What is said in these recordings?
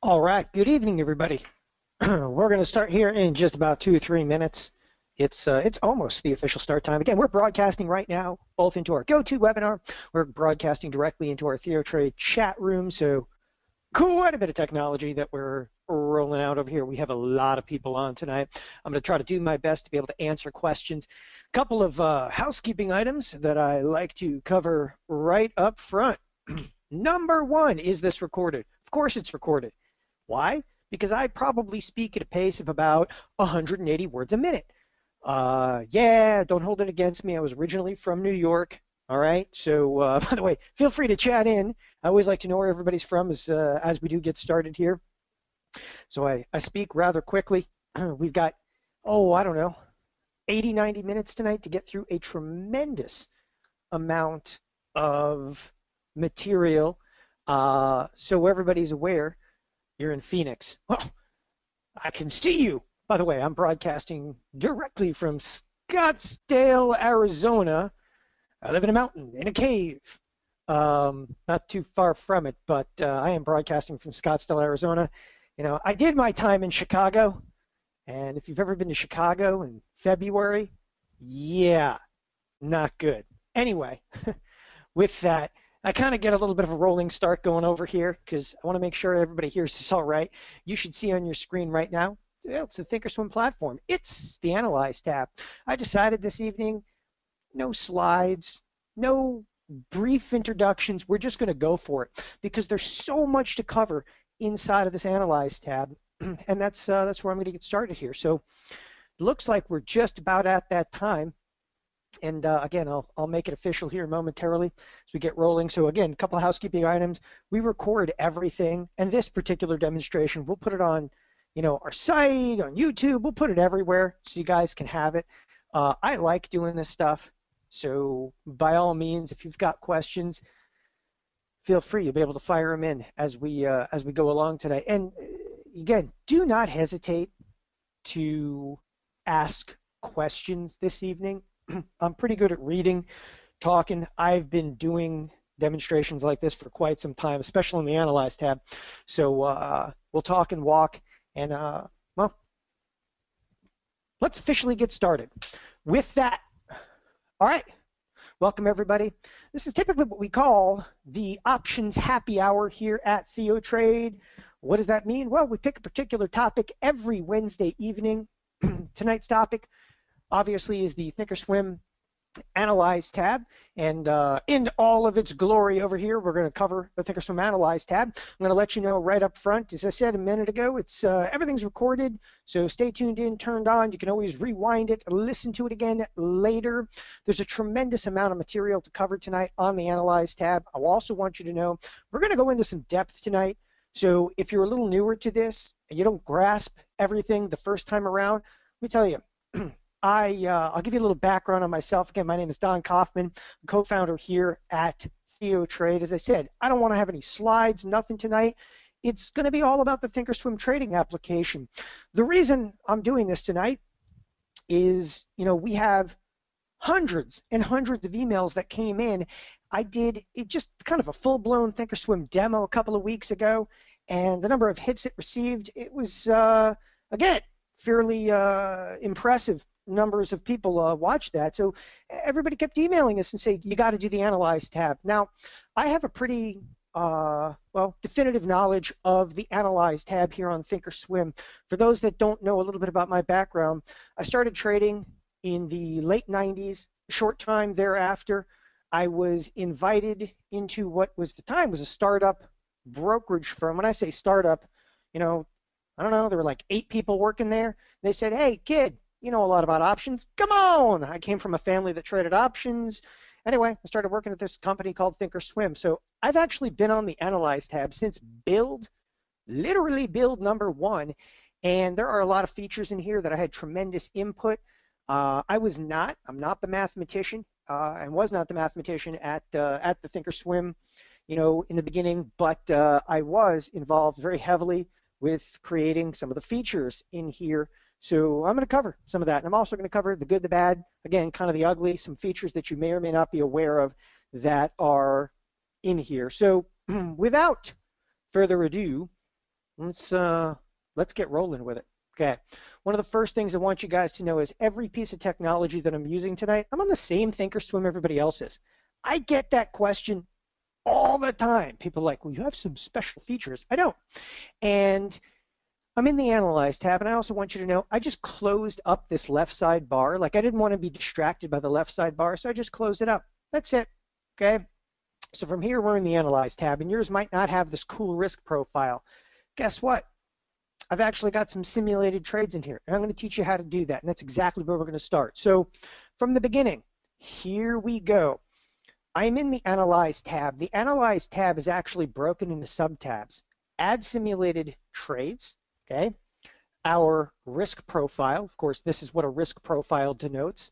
All right, good evening, everybody. We're going to start here in just about 2 or 3 minutes. It's almost the official start time. Again, we're broadcasting right now, both into our GoToWebinar. We're broadcasting directly into our TheoTrade chat room. So quite a bit of technology that we're rolling out over here. We have a lot of people on tonight. I'm going to try to do my best to be able to answer questions. A couple of housekeeping items that I like to cover right up front. Number one, is this recorded? Of course it's recorded. Why? Because I probably speak at a pace of about 180 words a minute. Yeah, don't hold it against me. I was originally from New York. All right. So, by the way, feel free to chat in. I always like to know where everybody's from as we do get started here. So I speak rather quickly. We've got, I don't know, 80, 90 minutes tonight to get through a tremendous amount of material. So everybody's aware. You're in Phoenix. Well, I can see you. By the way, I'm broadcasting directly from Scottsdale, Arizona. I live in a mountain, in a cave. Not too far from it, but I am broadcasting from Scottsdale, Arizona. You know, I did my time in Chicago, and if you've ever been to Chicago in February, yeah, not good. Anyway, with that, I kind of get a little bit of a rolling start going over here because I want to make sure everybody hears this all right. You should see on your screen right now, it's the Thinkorswim platform. It's the Analyze tab. I decided this evening, no slides, no brief introductions. We're just going to go for it because there's so much to cover inside of this Analyze tab, and that's where I'm going to get started here. So it looks like we're just about at that time. And again, I'll make it official here momentarily as we get rolling. So again, a couple of housekeeping items. We record everything, and this particular demonstration, we'll put it on, our site, on YouTube. We'll put it everywhere so you guys can have it. I like doing this stuff, so by all means, if you've got questions, feel free. You'll be able to fire them in as we go along today. And again, do not hesitate to ask questions this evening. I'm pretty good at reading, talking. I've been doing demonstrations like this for quite some time, especially in the Analyze tab. So we'll talk and walk, and well, let's officially get started. With that, all right, welcome everybody. This is typically what we call the options happy hour here at TheoTrade. What does that mean? Well, we pick a particular topic every Wednesday evening. Tonight's topic, obviously, is the Thinkorswim Analyze tab, and in all of its glory over here, we're going to cover the Thinkorswim Analyze tab. I'm going to let you know right up front, as I said a minute ago, it's everything's recorded, so stay tuned in, turned on. You can always rewind it, listen to it again later. There's a tremendous amount of material to cover tonight on the Analyze tab. I also want you to know we're going to go into some depth tonight, so if you're a little newer to this and you don't grasp everything the first time around, let me tell you, I'll give you a little background on myself. Again, my name is Don Kaufman, co-founder here at TheoTrade. As I said, I don't want to have any slides, nothing tonight. It's going to be all about the Thinkorswim trading application. The reason I'm doing this tonight is, we have hundreds and hundreds of emails that came in. I did just kind of a full-blown Thinkorswim demo a couple of weeks ago, and the number of hits it received, it was, again, fairly impressive. Numbers of people watched that. So everybody kept emailing us and saying, you got to do the Analyze tab. Now, I have a pretty, definitive knowledge of the Analyze tab here on Thinkorswim. For those that don't know a little bit about my background, I started trading in the late 90s. Short time thereafter, I was invited into what was at the time was a startup brokerage firm. When I say startup, I don't know, there were like 8 people working there. They said, hey, kid, you know a lot about options. Come on. I came from a family that traded options. Anyway, I started working at this company called Thinkorswim. So I've actually been on the Analyze tab since literally build number 1. And there are a lot of features in here that I had tremendous input. I'm not the mathematician, and was not the mathematician at the Thinkorswim, in the beginning, but I was involved very heavily with creating some of the features in here. So I'm going to cover some of that. And I'm also going to cover the good, the bad, again, kind of the ugly, some features that you may or may not be aware of that are in here. So without further ado, let's get rolling with it. Okay. One of the first things I want you guys to know is every piece of technology that I'm using tonight, I'm on the same Thinkorswim everybody else is. I get that question all the time. People are like, well, you have some special features. I don't. And I'm in the Analyze tab, and I also want you to know I just closed up this left side bar. Like I didn't want to be distracted by the left side bar, so I just closed it up. That's it. Okay. So from here, we're in the Analyze tab, and yours might not have this cool risk profile. Guess what? I've actually got some simulated trades in here, and I'm going to teach you how to do that, and that's exactly where we're going to start. So from the beginning, here we go. I'm in the Analyze tab. The Analyze tab is actually broken into sub-tabs. Add simulated trades, okay? Our risk profile, of course, this is what a risk profile denotes.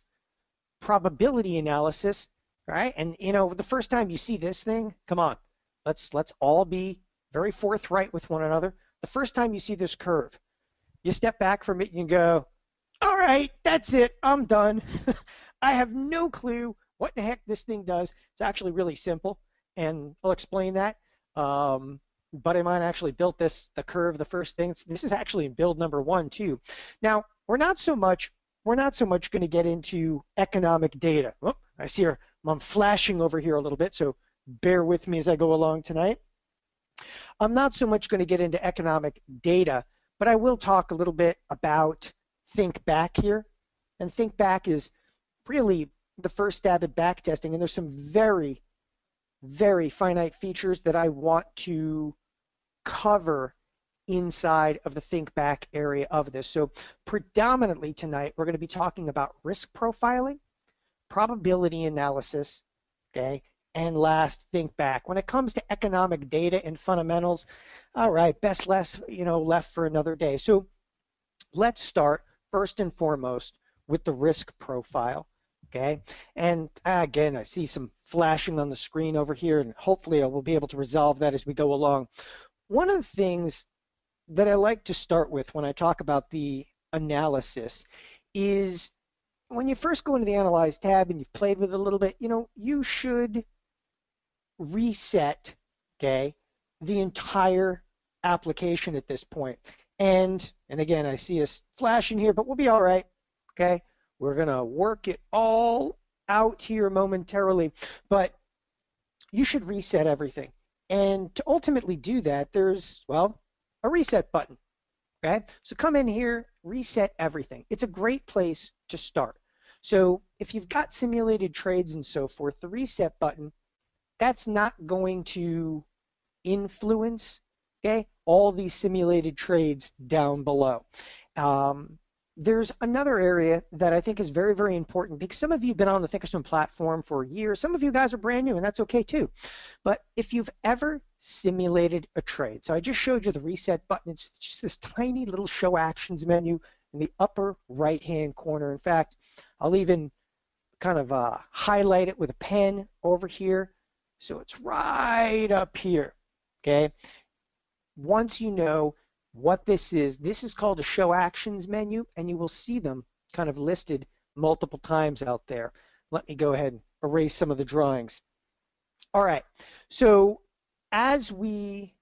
Probability analysis, right? And you know, the first time you see this thing, come on, let's all be very forthright with one another. The first time you see this curve, you step back from it and you go, all right, that's it, I'm done. I have no clue what the heck this thing does. It's actually really simple, and I'll explain that. But I might actually built the curve, the first thing. This is actually in build number 1 too. Now, we're not so much going to get into economic data. Oh, I see I'm flashing over here a little bit, so bear with me as I go along tonight. I'm not so much going to get into economic data, but I will talk a little bit about think back here. And think back is really the first stab at back testing, and there's some very, very finite features that I want to cover inside of the think back area of this. So predominantly tonight, we're going to be talking about risk profiling, probability analysis, okay, and last, think back. When it comes to economic data and fundamentals, all right, best left for another day. So let's start first and foremost with the risk profile, okay? And again, I see some flashing on the screen over here, and hopefully I will be able to resolve that as we go along. One of the things that I like to start with when I talk about the analysis is when you first go into the Analyze tab and you've played with it a little bit, you know, you should reset, okay, the entire application at this point. And again, I see us flashing here, but we'll be all right, okay? We're going to work it all out here momentarily, but you should reset everything. And to ultimately do that, there's, well, a reset button, okay? So come in here, reset everything. It's a great place to start. So if you've got simulated trades and so forth, the reset button, that's not going to influence, okay, all these simulated trades down below. There's another area that I think is very, very important because some of you have been on the Thinkorswim platform for years. Some of you guys are brand new, and that's okay too. But if you've ever simulated a trade, so I just showed you the reset button. It's just this tiny little show actions menu in the upper right-hand corner. In fact, I'll even kind of highlight it with a pen over here. So it's right up here, okay? Once you know what this is called a show actions menu, and you will see them kind of listed multiple times out there. Let me go ahead and erase some of the drawings. All right, so as we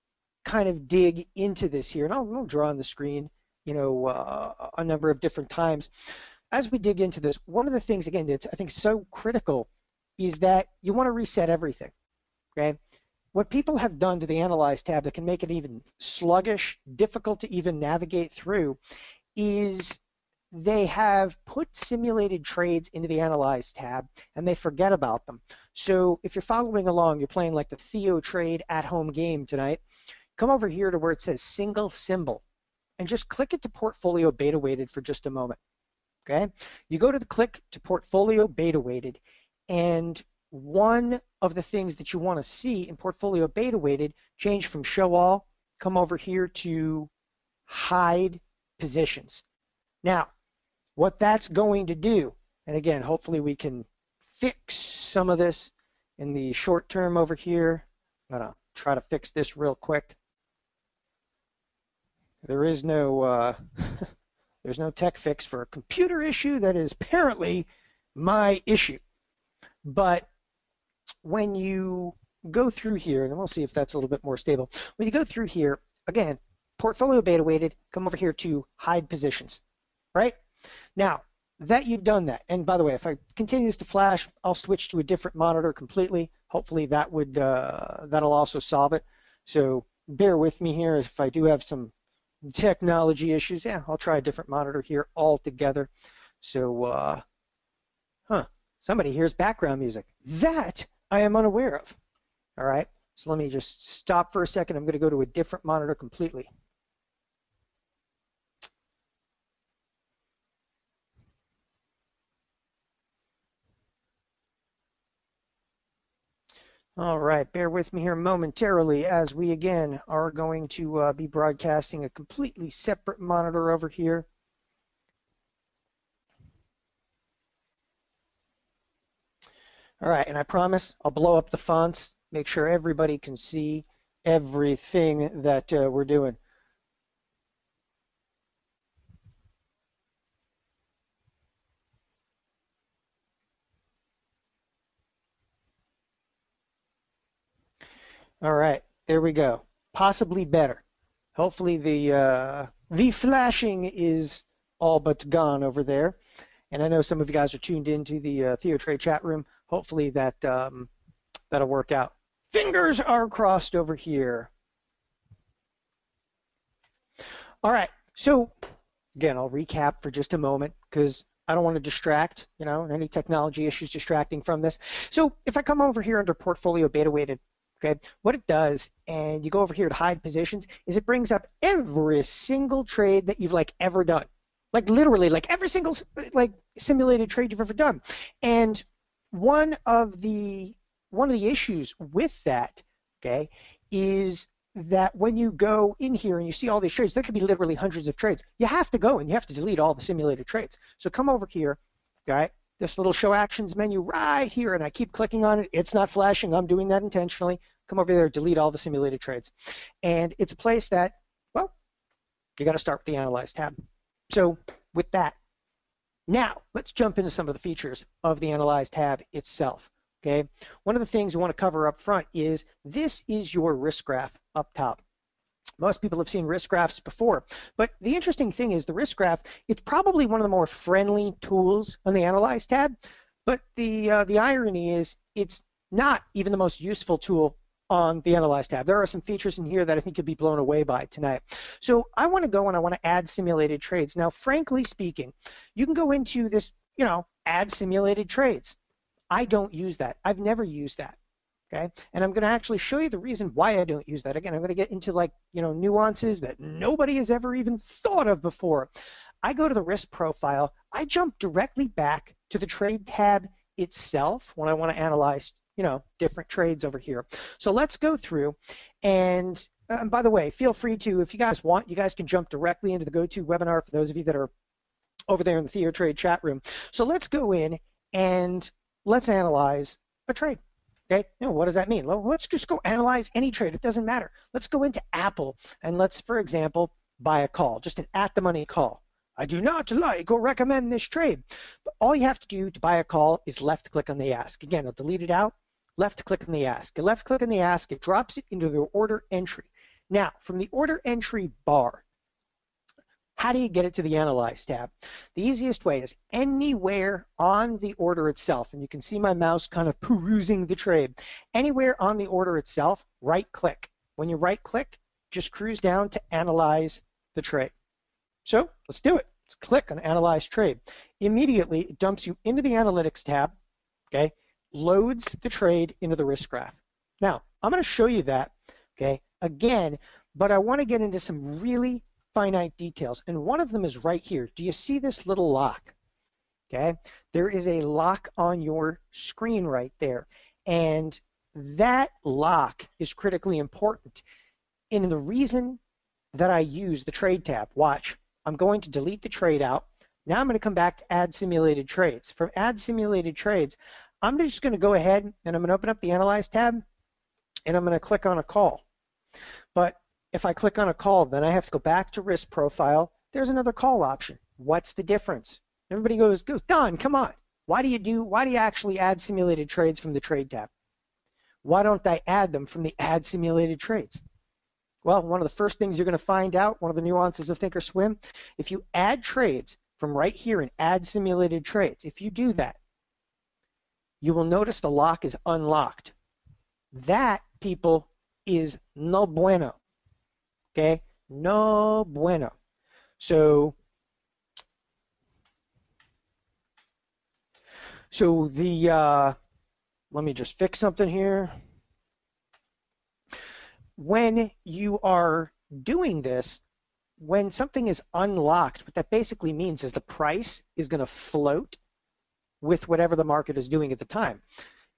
kind of dig into this here, and I'll draw on the screen, you know, a number of different times. As we dig into this, one of the things, again, that's I think so critical is that you want to reset everything, okay? What people have done to the Analyze tab that can make it even sluggish, difficult to even navigate through, is they have put simulated trades into the Analyze tab and they forget about them. So if you're following along, you're playing like the TheoTrade at-home game tonight, come over here to where it says single symbol and just click it to portfolio beta weighted for just a moment. Okay? You go to the click to portfolio beta weighted, and one of the things that you want to see in portfolio beta weighted, change from show all, come over here to hide positions. Now, what that's going to do, and again, hopefully we can fix some of this in the short term over here. I'm going to try to fix this real quick. There is no there's no tech fix for a computer issue that is apparently my issue. But when you go through here, and we'll see if that's a little bit more stable. When you go through here, again, portfolio beta weighted, come over here to hide positions, right? Now that you've done that, and by the way, if I continue this to flash, I'll switch to a different monitor completely. Hopefully that would that'll also solve it. So bear with me here if I do have some technology issues. Yeah, I'll try a different monitor here altogether. So, somebody hears background music. That I am unaware of. All right, so let me just stop for a second. I'm going to go to a different monitor completely. All right, bear with me here momentarily as we again are going to be broadcasting a completely separate monitor over here. All right, and I promise I'll blow up the fonts, make sure everybody can see everything that we're doing. All right, there we go. Possibly better. Hopefully the flashing is all but gone over there. And I know some of you guys are tuned into the TheoTrade chat room. Hopefully that that'll work out. Fingers are crossed over here. All right, so again, I'll recap for just a moment because I don't want to distract, any technology issues distracting from this. So if I come over here under portfolio beta weighted, okay, what it does, and you go over here to hide positions, is it brings up every single trade that you've ever done. Literally, every single simulated trade you've ever done. And one of the issues with that, okay, is that when you go in here and you see all these trades, there could be literally hundreds of trades. You have to go and you have to delete all the simulated trades. So come over here, all right, this little show actions menu right here, and I keep clicking on it. It's not flashing. I'm doing that intentionally. Come over there, delete all the simulated trades. And it's a place that, well, you got to start with the Analyze tab. So with that, now let's jump into some of the features of the Analyze tab itself. Okay, one of the things we want to cover up front is this is your risk graph up top. Most people have seen risk graphs before, but the interesting thing is the risk graph, it's probably one of the more friendly tools on the Analyze tab, but the irony is it's not even the most useful tool on the Analyze tab. There are some features in here that I think you'll be blown away by tonight. So I want to go and I want to add simulated trades. Now, frankly speaking, you can go into this, add simulated trades. I don't use that. I've never used that. Okay, and I'm going to actually show you the reason why I don't use that. Again, I'm going to get into nuances that nobody has ever even thought of before. I go to the risk profile. I jump directly back to the trade tab itself when I want to analyze different trades over here. So let's go through, and by the way, feel free to, if you guys want, you guys can jump directly into the GoToWebinar for those of you that are over there in the TheoTrade chat room. So let's go in and let's analyze a trade. Okay, what does that mean? Well, let's just go analyze any trade. It doesn't matter. Let's go into Apple and let's, for example, buy a call, just an at-the-money call. I do not like or recommend this trade. But all you have to do to buy a call is left-click on the ask. Again, I'll delete it out. Left-click on the ask. You left-click on the ask. It drops it into the order entry. Now, from the order entry bar, how do you get it to the Analyze tab? The easiest way is anywhere on the order itself, and you can see my mouse kind of perusing the trade. Anywhere on the order itself, right-click. When you right-click, just cruise down to Analyze the trade. So let's do it. Let's click on Analyze Trade. Immediately, it dumps you into the Analytics tab, okay? Loads the trade into the risk graph. Now, I'm going to show you that, okay, again, but I want to get into some really finite details, and one of them is right here. Do you see this little lock? Okay, there is a lock on your screen right there, and that lock is critically important. And the reason that I use the trade tab, watch, I'm going to delete the trade out. Now I'm going to come back to add simulated trades. From add simulated trades, I'm just going to go ahead and I'm going to open up the Analyze tab, and I'm going to click on a call. But if I click on a call, then I have to go back to risk profile. There's another call option. What's the difference? Everybody goes, Don, come on. Why do you actually add simulated trades from the trade tab? Why don't I add them from the add simulated trades? Well, one of the first things you're going to find out, one of the nuances of Thinkorswim, if you add trades from right here and add simulated trades, if you do that, you will notice the lock is unlocked. That, people, is no bueno. Okay? No bueno. So the, let me just fix something here. When you are doing this, when something is unlocked, what that basically means is the price is going to float with whatever the market is doing at the time.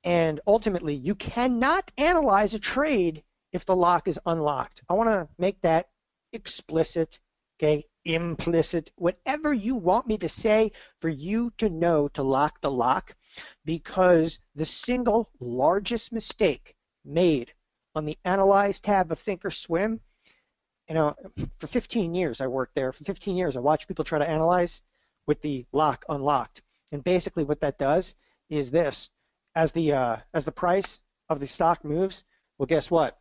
And ultimately, you cannot analyze a trade if the lock is unlocked. I want to make that explicit, okay, implicit, whatever you want me to say for you to know to lock the lock, because the single largest mistake made on the Analyze tab of Thinkorswim, you know, for 15 years I worked there. For 15 years I watched people try to analyze with the lock unlocked. And basically what that does is this. As the price of the stock moves, well, guess what?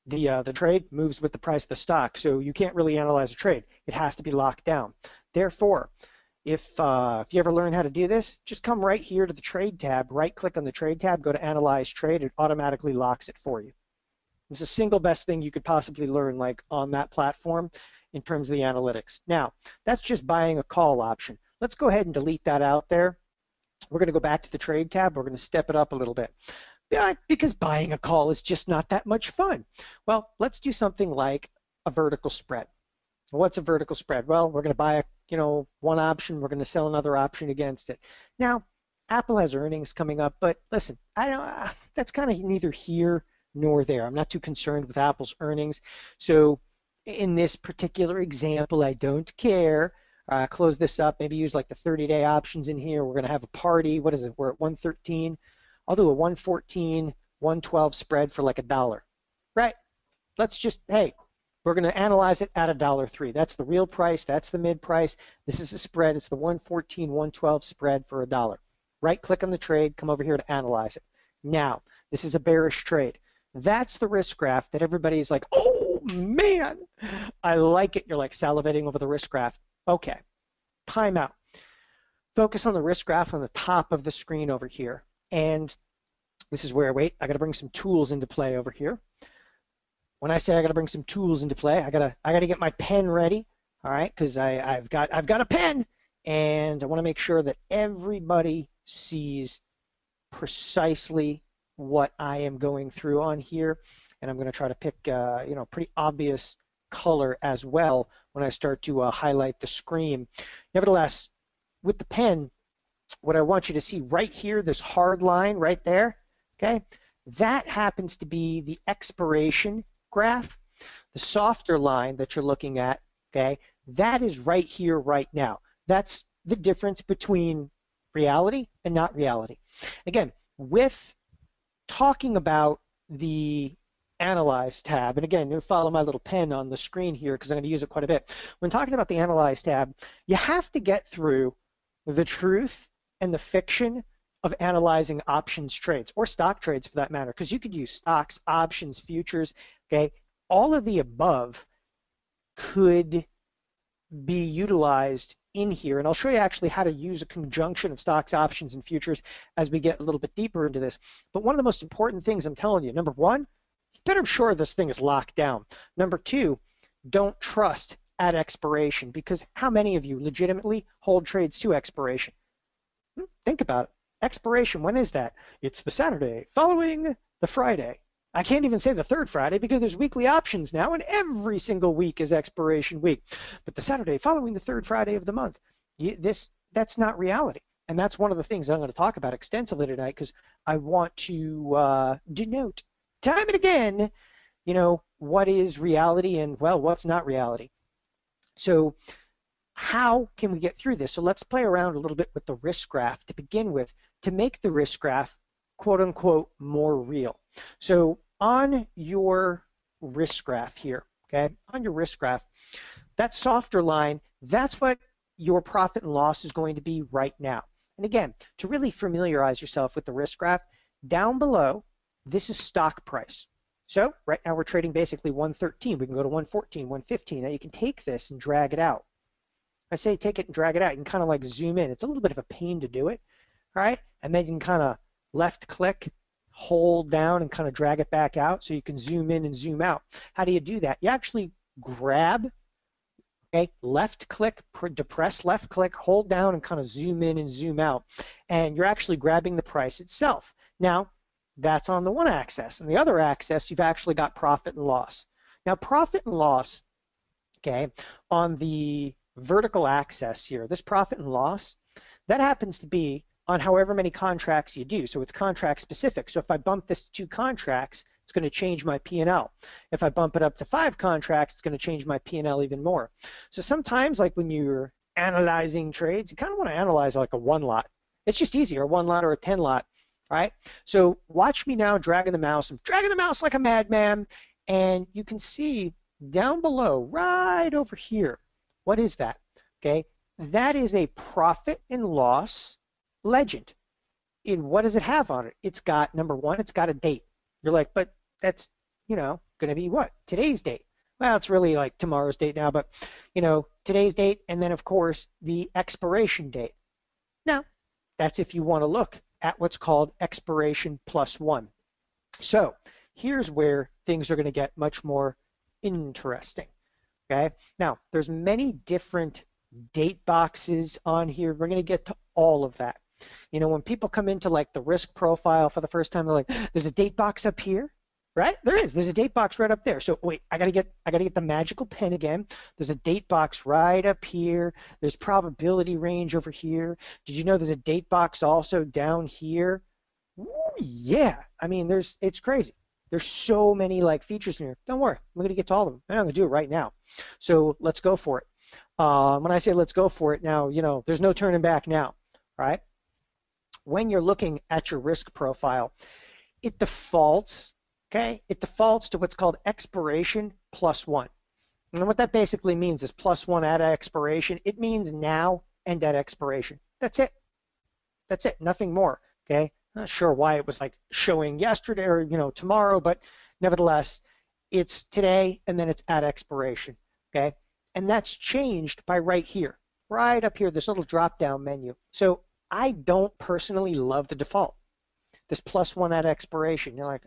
The trade moves with the price of the stock. So you can't really analyze a trade. It has to be locked down. Therefore, if you ever learn how to do this, just come right here to the Trade tab, right-click on the Trade tab, go to Analyze Trade, it automatically locks it for you. It's the single best thing you could possibly learn, like on that platform, in terms of the analytics. Now, that's just buying a call option. Let's go ahead and delete that out there. We're going to go back to the Trade tab. We're going to step it up a little bit. Because buying a call is just not that much fun. Well, let's do something like a vertical spread. What's a vertical spread? Well, we're going to buy one option. We're going to sell another option against it. Now, Apple has earnings coming up, but listen, that's kind of neither here nor there. I'm not too concerned with Apple's earnings. So in this particular example, I don't care. Close this up, maybe use like the 30-day options in here. We're going to have a party. What is it? We're at 113. I'll do a 114, 112 spread for like $1. Right? Let's just, hey, we're going to analyze it at $1.03. That's the real price. That's the mid price. This is the spread. It's the 114, 112 spread for $1. Right click on the trade, come over here to analyze it. Now, this is a bearish trade. That's the risk graph that everybody's like, oh man, I like it. You're like salivating over the risk graph. Okay, time out. Focus on the risk graph on the top of the screen over here. And this is where, wait, I got to bring some tools into play over here. When I say I got to bring some tools into play, I gotta get my pen ready, all right? Because I've got a pen, and I want to make sure that everybody sees precisely what I am going through on here, and I'm going to try to pick pretty obvious color as well when I start to highlight the screen. Nevertheless, with the pen, what I want you to see right here, this hard line right there, okay, that happens to be the expiration graph. The softer line that you're looking at, okay, that is right here, right now. That's the difference between reality and not reality. Again, with talking about the Analyze tab, and again, you'll follow my little pen on the screen here because I'm going to use it quite a bit. When talking about the Analyze tab, you have to get through the truth and the fiction of analyzing options trades, or stock trades for that matter, because you could use stocks, options, futures, okay? All of the above could be utilized in here, and I'll show you actually how to use a conjunction of stocks, options, and futures as we get a little bit deeper into this. But one of the most important things I'm telling you, number one, you better be sure this thing is locked down. Number two, don't trust at expiration, because how many of you legitimately hold trades to expiration? Think about it. Expiration, when is that? It's the Saturday following the Friday. I can't even say the third Friday because there's weekly options now, and every single week is expiration week. But the Saturday following the third Friday of the month, that's not reality. And that's one of the things I'm going to talk about extensively tonight, because I want to denote time and again, what is reality and, well, what's not reality. So how can we get through this? So let's play around a little bit with the risk graph to begin with, to make the risk graph, quote unquote, more real. So on your risk graph here, okay, on your risk graph, that softer line, that's what your profit and loss is going to be right now. And again, to really familiarize yourself with the risk graph, down below, this is stock price. So right now we're trading basically 113. We can go to 114, 115. Now you can take this and drag it out. I say take it and drag it out. You can kind of like zoom in. It's a little bit of a pain to do it, right? And then you can kind of left click, hold down, and kind of drag it back out so you can zoom in and zoom out. How do you do that? You actually grab, okay, left click, depress left click, hold down, and kind of zoom in and zoom out. And you're actually grabbing the price itself. Now, that's on the one axis. On the other axis, you've actually got profit and loss. Now, profit and loss, okay, on the vertical axis here, this profit and loss, that happens to be on however many contracts you do. So it's contract specific. So if I bump this to 2 contracts, it's going to change my P&L. If I bump it up to 5 contracts, it's going to change my P&L even more. So sometimes, like when you're analyzing trades, you kind of want to analyze like a 1 lot. It's just easier, a 1 lot or a 10 lot, right? So watch me now dragging the mouse. I'm dragging the mouse like a madman, and you can see down below, right over here, what is that? Okay, that is a profit and loss legend. And what does it have on it? It's got, number one, it's got a date. You're like, but that's, you know, going to be what? Today's date. Well, it's really like tomorrow's date now, but, you know, today's date, and then, of course, the expiration date. Now, that's if you want to look at what's called expiration +1. So here's where things are going to get much more interesting. Okay, now there's many different date boxes on here. We're going to get to all of that. You know, when people come into like the risk profile for the first time, they're like, there's a date box up here, right? There is. There's a date box right up there. So wait, I gotta get the magical pen again. There's a date box right up here. There's probability range over here. Did you know there's a date box also down here? Ooh, yeah. I mean, it's crazy. There's so many like features in here. Don't worry, I'm going to get to all of them. I'm going to do it right now. So let's go for it. When I say let's go for it now, you know, there's no turning back now, right? When you're looking at your risk profile, it defaults, okay? It defaults to what's called expiration +1. And what that basically means is +1 at expiration. It means now and at expiration. That's it. That's it. Nothing more, okay? Not sure why it was like showing yesterday or, you know, tomorrow, but nevertheless, it's today and then it's at expiration, okay? And that's changed by right here, right up here, this little drop-down menu. So I don't personally love the default, this +1 at expiration. You're like,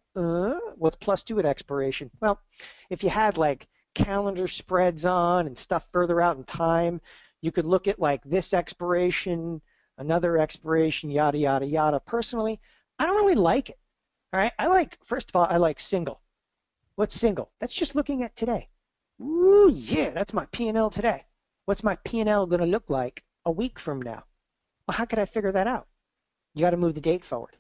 what's +2 at expiration? Well, if you had like calendar spreads on and stuff further out in time, you could look at like this expiration, another expiration, yada, yada, yada. Personally, I don't really like it. All right, I like, first of all, I like single. What's single? That's just looking at today. Ooh, yeah, that's my P&L today. What's my P&L going to look like a week from now? Well, how could I figure that out? You got to move the date forward.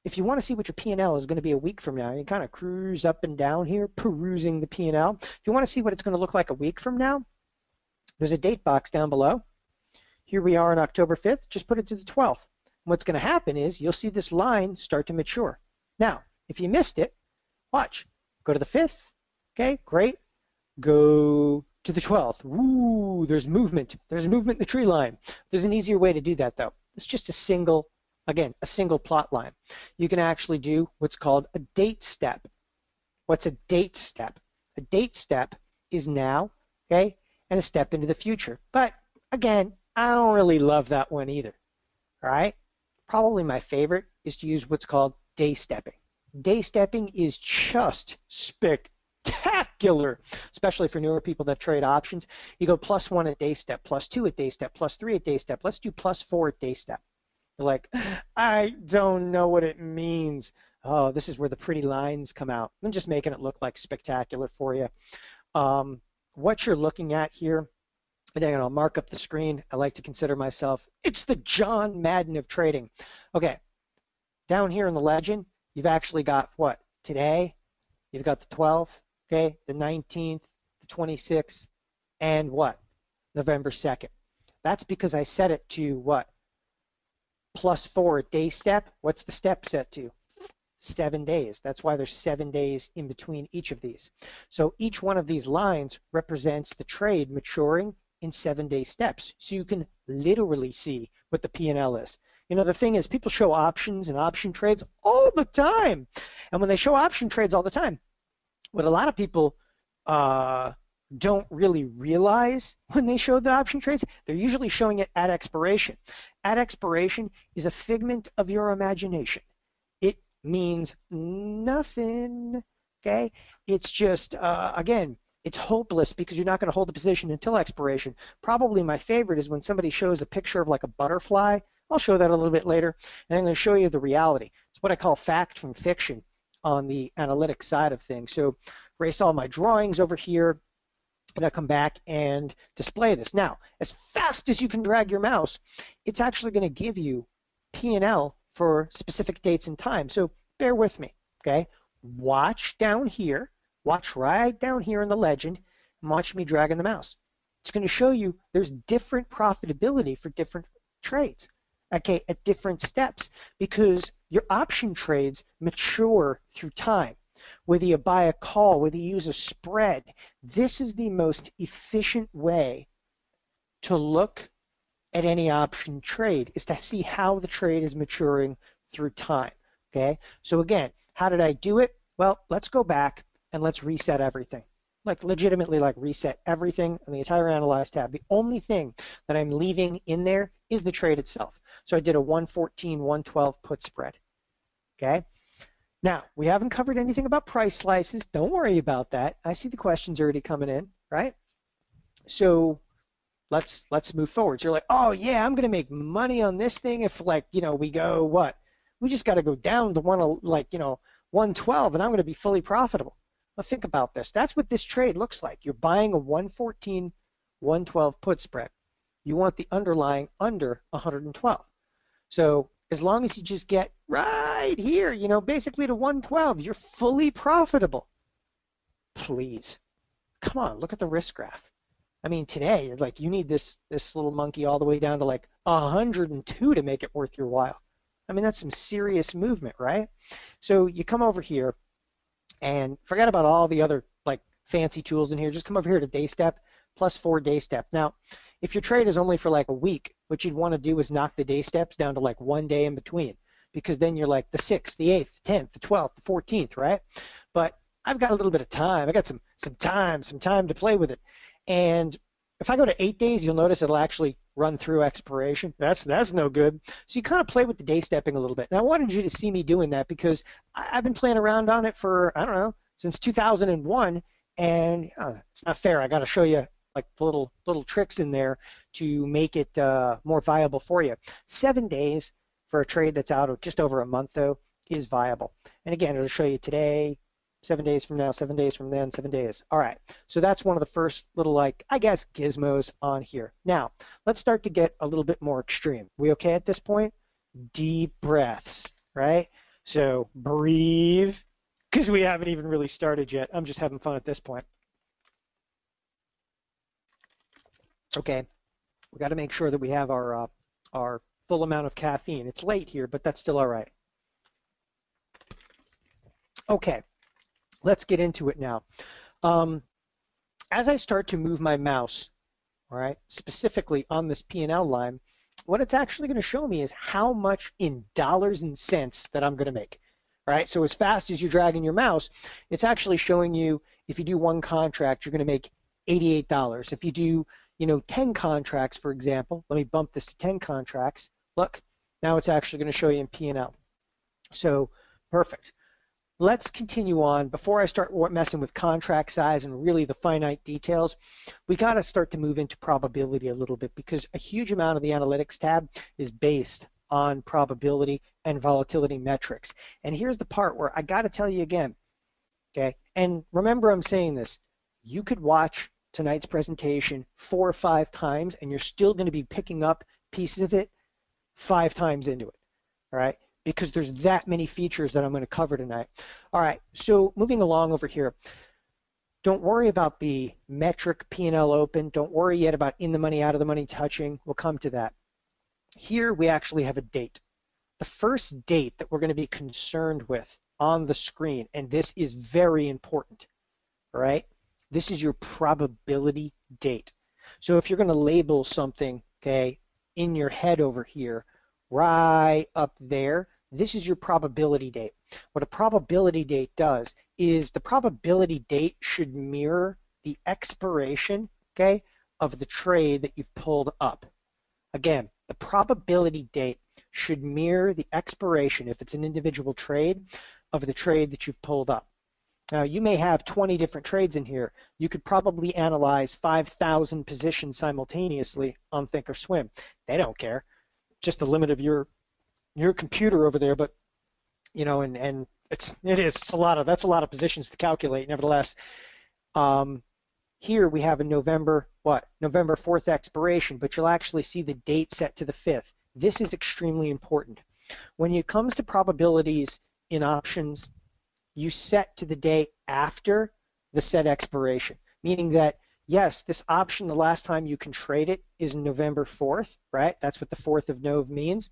If you want to see what your P&L is going to be a week from now, you kind of cruise up and down here, perusing the P&L. If you want to see what it's going to look like a week from now, there's a date box down below. Here we are on October 5th. Just put it to the 12th. What's going to happen is you'll see this line start to mature. Now, if you missed it, watch. Go to the 5th. Okay, great. Go to the 12th. Woo, there's movement. There's movement in the tree line. There's an easier way to do that, though. It's just a single, again, a single plot line. You can actually do what's called a date step. What's a date step? A date step is now, okay, and a step into the future. But, again, I don't really love that one either. All right? Probably my favorite is to use what's called day stepping. Day stepping is just spectacular, especially for newer people that trade options. You go +1 at day step, +2 at day step, +3 at day step. Let's do +4 at day step. You're like, I don't know what it means. Oh, this is where the pretty lines come out. I'm just making it look like spectacular for you. What you're looking at here, and then I'll mark up the screen. I like to consider myself, it's the John Madden of trading. Okay, down here in the legend, you've actually got what? Today, you've got the 12th, okay, the 19th, the 26th, and what? November 2nd. That's because I set it to what? +4 at day step. What's the step set to? 7 days. That's why there's 7 days in between each of these. So each one of these lines represents the trade maturing in 7-day steps. So you can literally see what the P&L is. You know, the thing is, people show options and option trades all the time. And when they show option trades all the time, what a lot of people don't really realize when they show the option trades, they're usually showing it at expiration. At expiration is a figment of your imagination. It means nothing, okay? It's just, again, it's hopeless because you're not going to hold the position until expiration. Probably my favorite is when somebody shows a picture of like a butterfly. I'll show that a little bit later, and I'm going to show you the reality. It's what I call fact from fiction on the analytics side of things. So erase all my drawings over here, and I come back and display this. Now, as fast as you can drag your mouse, it's actually going to give you P&L for specific dates and times. So bear with me, okay? Watch down here. Watch right down here in the legend, and watch me dragging the mouse. It's going to show you there's different profitability for different trades, okay, at different steps, because your option trades mature through time. Whether you buy a call, whether you use a spread, this is the most efficient way to look at any option trade, is to see how the trade is maturing through time, okay? So again, how did I do it? Well, let's go back and let's reset everything. Like legitimately, like reset everything in the entire Analyze tab. The only thing that I'm leaving in there is the trade itself. So I did a 114, 112 put spread, okay? Now, we haven't covered anything about price slices. Don't worry about that. I see the questions already coming in, right? So let's move forward. So you're like, oh yeah, I'm gonna make money on this thing if, like, you know, we go what? We just got to go down to 112, and I'm gonna be fully profitable. Well, think about this. That's what this trade looks like. You're buying a 114, 112 put spread. You want the underlying under 112. So as long as you just get right here, you know, basically to 112, you're fully profitable. Please, come on, look at the risk graph. I mean, today, like, you need this little monkey all the way down to like 102 to make it worth your while. I mean, that's some serious movement, right? So you come over here and forget about all the other like fancy tools in here. Just come over here to day step, +4 day step. Now, if your trade is only for like a week, what you'd want to do is knock the day steps down to like 1 day in between, because then you're like the 6th, the 8th, 10th, the 12th, the 14th, right? But I've got a little bit of time. I got some time to play with it. And if I go to 8 days, you'll notice it'll actually run through expiration. That's no good. So you kind of play with the day stepping a little bit. And I wanted you to see me doing that because I've been playing around on it for, I don't know, since 2001, and it's not fair. I got to show you like the little tricks in there to make it more viable for you. 7 days for a trade that's out of just over a month, though, is viable. And again, it'll show you today, 7 days from now, 7 days from then, 7 days. All right, so that's one of the first little, like, I guess, gizmos on here. Now, let's start to get a little bit more extreme. We okay at this point? Deep breaths, right? So breathe, because we haven't even really started yet. I'm just having fun at this point. Okay, we got to make sure that we have our full amount of caffeine. It's late here, but that's still all right. Okay, let's get into it now. As I start to move my mouse, all right, specifically on this P&L line, what it's actually going to show me is how much in dollars and cents that I'm going to make. All right, so as fast as you're dragging your mouse, it's actually showing you if you do one contract, you're going to make $88. If you do, 10 contracts, for example, let me bump this to 10 contracts. Look, now it's actually going to show you in P&L. So perfect. Let's continue on. Before I start messing with contract size and really the finite details, we got to start to move into probability a little bit, because a huge amount of the analytics tab is based on probability and volatility metrics. And here's the part where I got to tell you again, okay? And remember, I'm saying this, you could watch tonight's presentation 4 or 5 times and you're still going to be picking up pieces of it 5 times into it, all right? Because there's that many features that I'm going to cover tonight. All right, so moving along over here, don't worry about the metric P&L open. Don't worry yet about in the money, out of the money touching. We'll come to that. Here we actually have a date. The first date that we're going to be concerned with on the screen, and this is very important, all right? This is your probability date. So if you're going to label something, okay, in your head over here, right up there, this is your probability date. What a probability date does is the probability date should mirror the expiration, okay, of the trade that you've pulled up. Again, the probability date should mirror the expiration, if it's an individual trade, of the trade that you've pulled up. Now, you may have 20 different trades in here. You could probably analyze 5,000 positions simultaneously on Thinkorswim. They don't care. Just the limit of your computer over there, but you know, and it's a lot of positions to calculate. Nevertheless, here we have a November 4th expiration, but you'll actually see the date set to the 5th. This is extremely important. When it comes to probabilities in options, you set to the day after the set expiration, meaning that yes, this option, the last time you can trade it is November 4th, right? That's what the 4th of Nov means.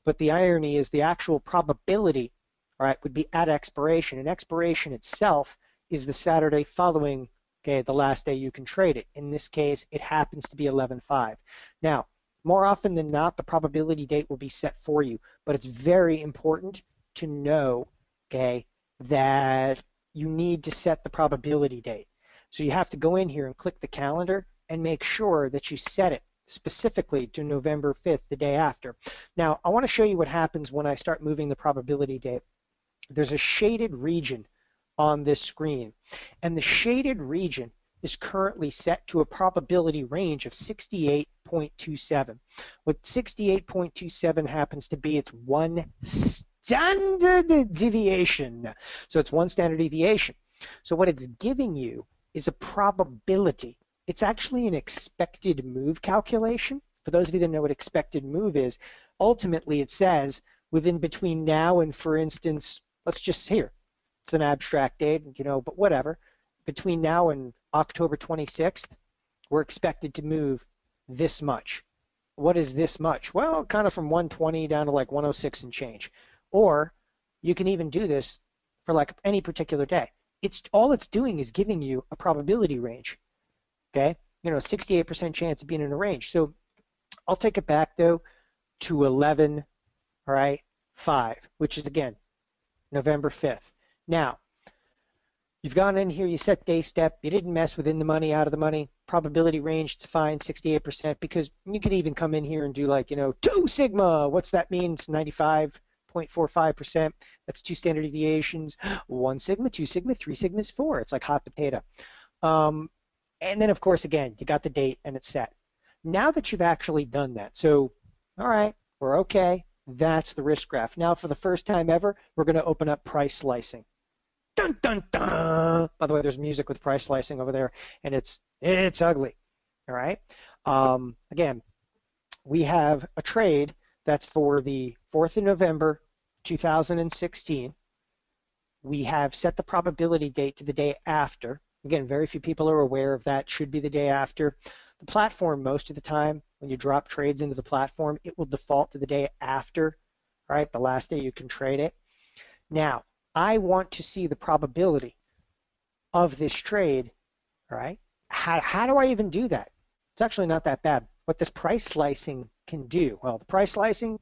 But the irony is the actual probability, right, would be at expiration. And expiration itself is the Saturday following, okay, the last day you can trade it. In this case, it happens to be 11/5. Now, more often than not, the probability date will be set for you. But it's very important to know, okay, that you need to set the probability date. So you have to go in here and click the calendar and make sure that you set it specifically to November 5th, the day after. Now, I want to show you what happens when I start moving the probability date. There's a shaded region on this screen, and the shaded region is currently set to a probability range of 68.27. What 68.27 happens to be, it's one standard deviation. So it's one standard deviation. So what it's giving you is a probability. It's actually an expected move calculation. For those of you that know what expected move is, ultimately it says within between now and, for instance, let's just here, it's an abstract date, you know, but whatever. Between now and October 26th, we're expected to move this much. What is this much? Well, kind of from 120 down to like 106 and change. Or you can even do this for like any particular day. All it's doing is giving you a probability range. Okay, you know, 68% chance of being in a range. So I'll take it back though to 11, all right, 5, which is again November 5th. Now, you've gone in here, you set day step, you didn't mess with in the money, out of the money, probability range, it's fine, 68%, because you could even come in here and do like, you know, 2 sigma. What's that mean? It's 95.45%. That's 2 standard deviations. 1 sigma, 2 sigma, 3 sigmas, 4. It's like hot potato. And then, of course, again, you got the date and it's set. Now that you've actually done that, so, all right, we're okay. That's the risk graph. Now, for the first time ever, we're going to open up price slicing. Dun, dun, dun. By the way, there's music with price slicing over there, and it's ugly. All right. Again, we have a trade that's for the 4th of November, 2016. We have set the probability date to the day after. Again, very few people are aware of that. Should be the day after. The platform, most of the time, when you drop trades into the platform, it will default to the day after, right? The last day you can trade it. Now, I want to see the probability of this trade, right? How do I even do that? It's actually not that bad. What this price slicing can do, well, the price slicing,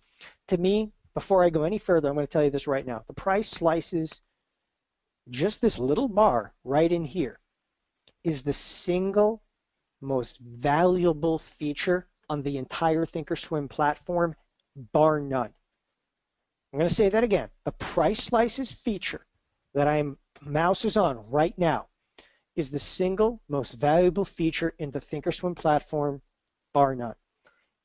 to me, before I go any further, I'm going to tell you this right now. The price slices, just this little bar right in here, is the single most valuable feature on the entire Thinkorswim platform, bar none. I'm going to say that again. The price slices feature that mouse is on right now is the single most valuable feature in the Thinkorswim platform, bar none.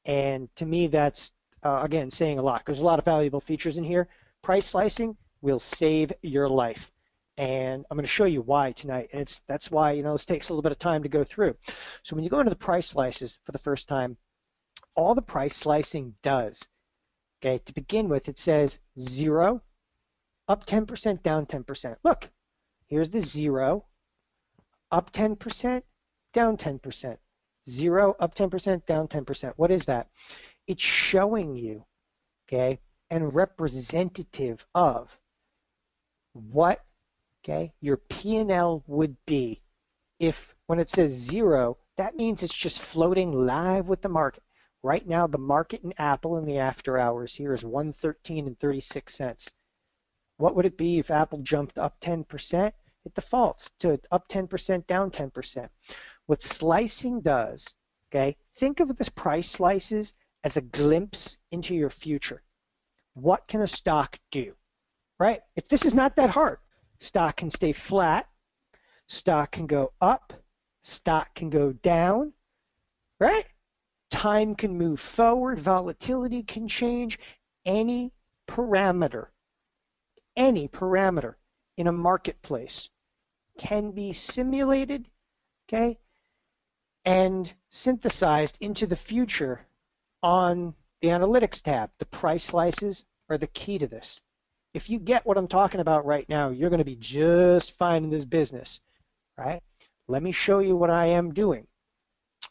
And to me, that's, again, saying a lot, because there's a lot of valuable features in here. Price slicing will save your life. And I'm going to show you why tonight. And that's why, you know, this takes a little bit of time to go through. So when you go into the price slices for the first time, all the price slicing does, okay, to begin with, it says 0, up 10%, down 10%. Look, here's the 0, up 10%, down 10%. 0, up 10%, down 10%. What is that? It's showing you, okay, and representative of what, okay, your P&L would be if, when it says 0, that means it's just floating live with the market. Right now, the market in Apple in the after hours here is 113.36. What would it be if Apple jumped up 10%? It defaults to up 10%, down 10%. What slicing does, okay, think of this price slices as a glimpse into your future. What can a stock do, right? If this is not that hard, stock can stay flat, stock can go up, stock can go down, right? Time can move forward, volatility can change. Any parameter in a marketplace can be simulated, okay, and synthesized into the future on the Analytics tab. The price slices are the key to this. If you get what I'm talking about right now, you're going to be just fine in this business, right? Let me show you what I am doing.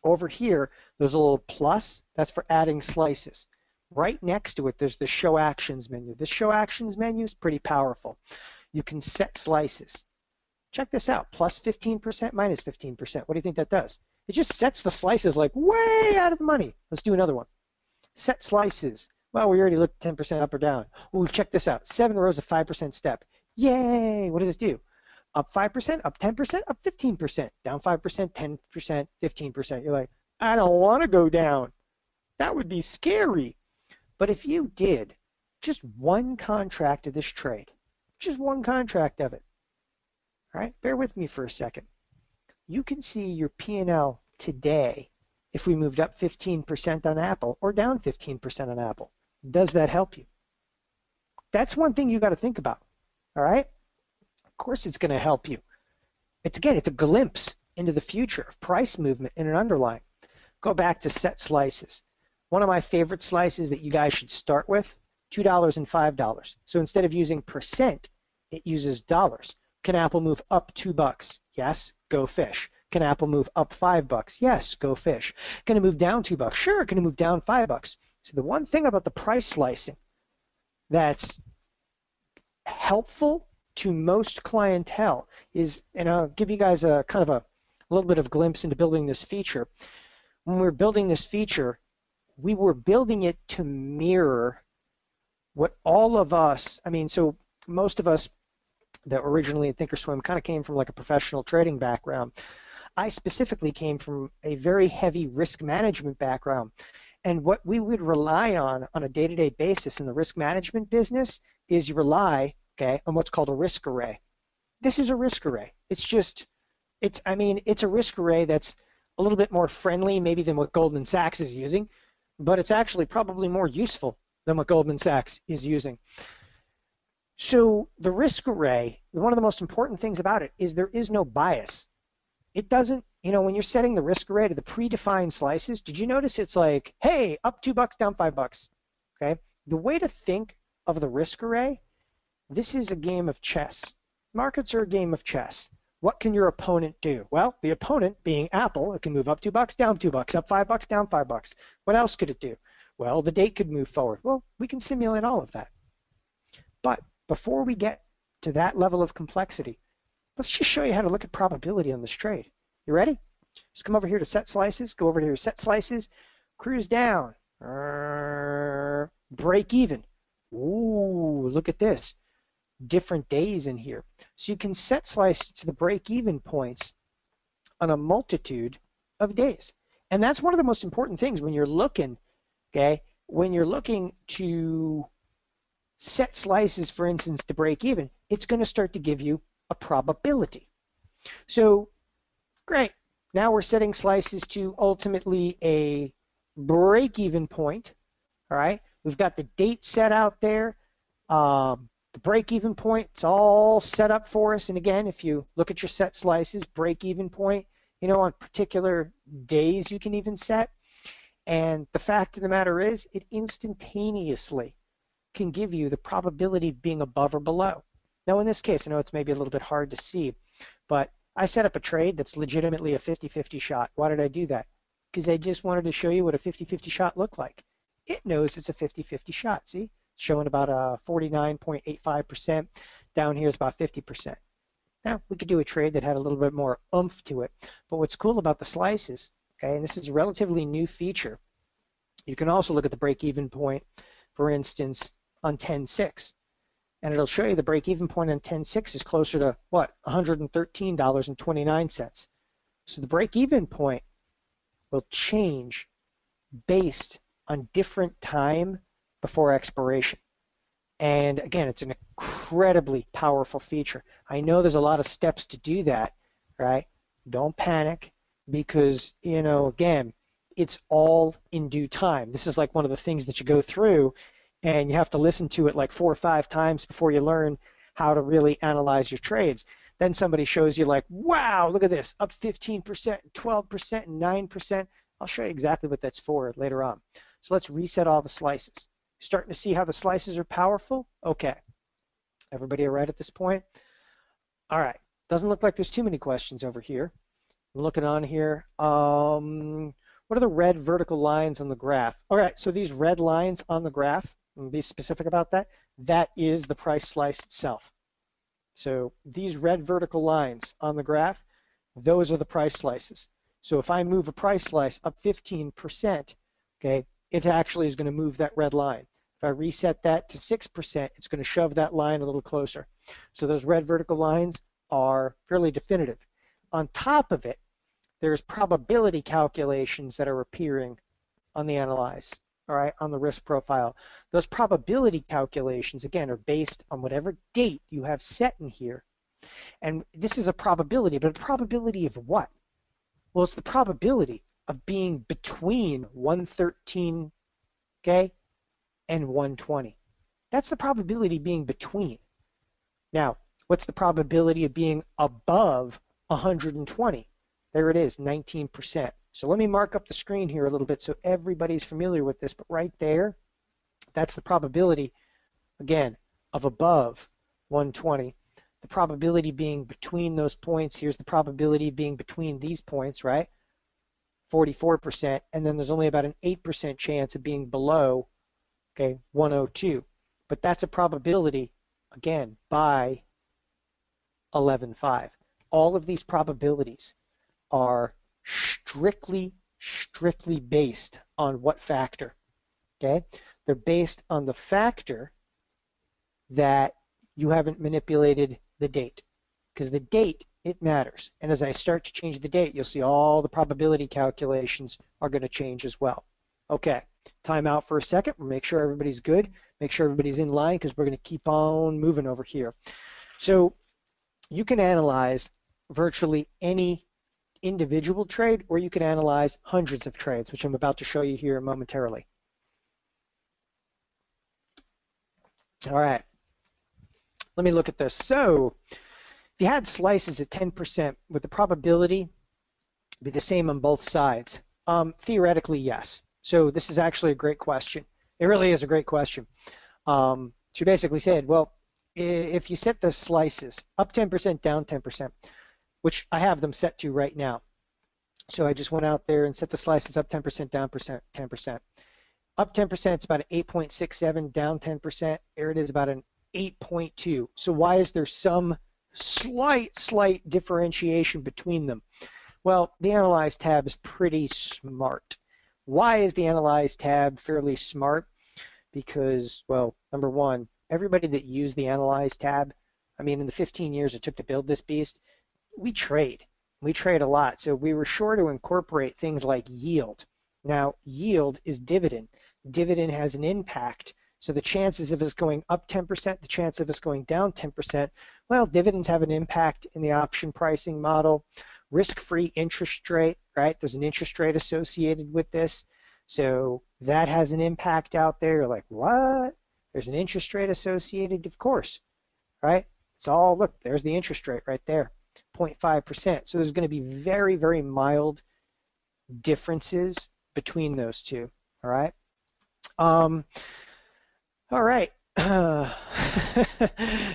Over here, there's a little plus. That's for adding slices. Right next to it, there's the Show Actions menu. This Show Actions menu is pretty powerful. You can set slices. Check this out, plus 15%, minus 15%. What do you think that does? It just sets the slices like way out of the money. Let's do another one. Set slices. Well, we already looked 10% up or down. Ooh, check this out. 7 rows of 5% step. Yay! What does this do? Up 5%, up 10%, up 15%. Down 5%, 10%, 15%. You're like, I don't want to go down. That would be scary. But if you did just one contract of this trade, just one contract of it, all right, bear with me for a second. You can see your P&L today if we moved up 15% on Apple or down 15% on Apple. Does that help you? That's one thing you got to think about, all right? Of course it's going to help you. It's a glimpse into the future of price movement in an underlying. Go back to set slices. One of my favorite slices that you guys should start with, $2 and $5. So instead of using percent, it uses dollars. Can Apple move up $2? Yes, go fish. Can Apple move up $5? Yes, go fish. Can it move down $2? Sure. Can it move down $5? So the one thing about the price slicing that's helpful to most clientele is, and I'll give you guys a kind of a little bit of glimpse into building this feature. When we were building this feature, we were building it to mirror what all of us, so most of us that originally at Thinkorswim kind of came from like a professional trading background. I specifically came from a very heavy risk management background. And what we would rely on a day-to-day basis in the risk management business is you rely, okay, on what's called a risk array. This is a risk array. It's a risk array that's a little bit more friendly maybe than what Goldman Sachs is using, but it's actually probably more useful than what Goldman Sachs is using. So the risk array, one of the most important things about it is there is no bias. It doesn't, when you're setting the risk array to the predefined slices, did you notice it's like, hey, up $2, down $5, okay? The way to think of the risk array, this is a game of chess. Markets are a game of chess. What can your opponent do? Well, the opponent, being Apple, it can move up $2, down $2, up $5, down $5. What else could it do? Well, the date could move forward. Well, we can simulate all of that. But before we get to that level of complexity, let's just show you how to look at probability on this trade. You ready? Just come over here to set slices, go over here to set slices, cruise down, break even. Ooh, look at this. Different days in here. So you can set slices to the break even points on a multitude of days. And that's one of the most important things when you're looking, okay, when you're looking to set slices, for instance, to break even, it's going to start to give you a probability. So, great. Now we're setting slices to ultimately a break-even point. All right. We've got the date set out there. The break-even point, it's all set up for us. And again, if you look at your set slices, break-even point, on particular days you can even set. And the fact of the matter is, it instantaneously can give you the probability of being above or below. Now in this case, I know it's maybe a little bit hard to see, but I set up a trade that's legitimately a 50-50 shot. Why did I do that? Because I just wanted to show you what a 50-50 shot looked like. It knows it's a 50-50 shot, see? It's showing about a 49.85%. Down here is about 50%. Now, we could do a trade that had a little bit more oomph to it, but what's cool about the slices, okay, and this is a relatively new feature, You can also look at the break-even point, for instance, on 10.6. And it'll show you the break-even point on 10.6 is closer to, what, $113.29. So the break-even point will change based on different time before expiration. And again, it's an incredibly powerful feature. I know there's a lot of steps to do that, right? Don't panic because, you know, again, it's all in due time. This is like one of the things that you go through and you have to listen to it like 4 or 5 times before you learn how to really analyze your trades. Then somebody shows you like, wow, look at this, up 15%, 12%, and 9%. I'll show you exactly what that's for later on. So let's reset all the slices. Starting to see how the slices are powerful? Okay. Everybody all right at this point? All right. Doesn't look like there's too many questions over here. I'm looking on here. What are the red vertical lines on the graph? All right, so these red lines on the graph, and be specific about that, that is the price slice itself. So these red vertical lines on the graph, those are the price slices. So if I move a price slice up 15%, okay, it actually is going to move that red line. If I reset that to 6%, it's going to shove that line a little closer. So those red vertical lines are fairly definitive. On top of it, there's probability calculations that are appearing on the analyze, all right, on the risk profile. Those probability calculations, again, are based on whatever date you have set in here. And this is a probability, but a probability of what? Well, it's the probability of being between 113, okay, and 120. That's the probability being between. Now, what's the probability of being above 120? There it is, 19%. So let me mark up the screen here a little bit so everybody's familiar with this, but right there, that's the probability, again, of above 120. The probability being between those points, here's the probability being between these points, right? 44%, and then there's only about an 8% chance of being below, okay, 102. But that's a probability, again, by 11.5. All of these probabilities are strictly based on what factor? Okay, they're based on the factor that you haven't manipulated the date, because the date, it matters. And as I start to change the date, you'll see all the probability calculations are going to change as well. Okay, time out for a second. We'll make sure everybody's good, make sure everybody's in line, because we're going to keep on moving over here. So you can analyze virtually any individual trade, or you can analyze hundreds of trades, which I'm about to show you here momentarily. All right, let me look at this. So if you had slices at 10%, would the probability be the same on both sides? Theoretically, yes. So this is actually a great question. It really is a great question. She basically said, well, if you set the slices up 10%, down 10%, which I have them set to right now. So I just went out there and set the slices up 10%, down 10%. Up 10%, it's about an 8.67. Down 10%, there it is, about an 8.2. So why is there some slight differentiation between them? Well, the Analyze tab is pretty smart. Why is the Analyze tab fairly smart? Because, well, number one, everybody that used the Analyze tab, I mean, in the 15 years it took to build this beast, we trade. We trade a lot. So we were sure to incorporate things like yield. Now, yield is dividend. Dividend has an impact. So the chances of us going up 10%, the chance of us going down 10%, well, dividends have an impact in the option pricing model. Risk-free interest rate, right? There's an interest rate associated with this. So that has an impact out there. You're like, what? There's an interest rate associated? Of course, right? It's all, look, there's the interest rate right there, 0.5%. So there's going to be very, very mild differences between those two, all right? All right.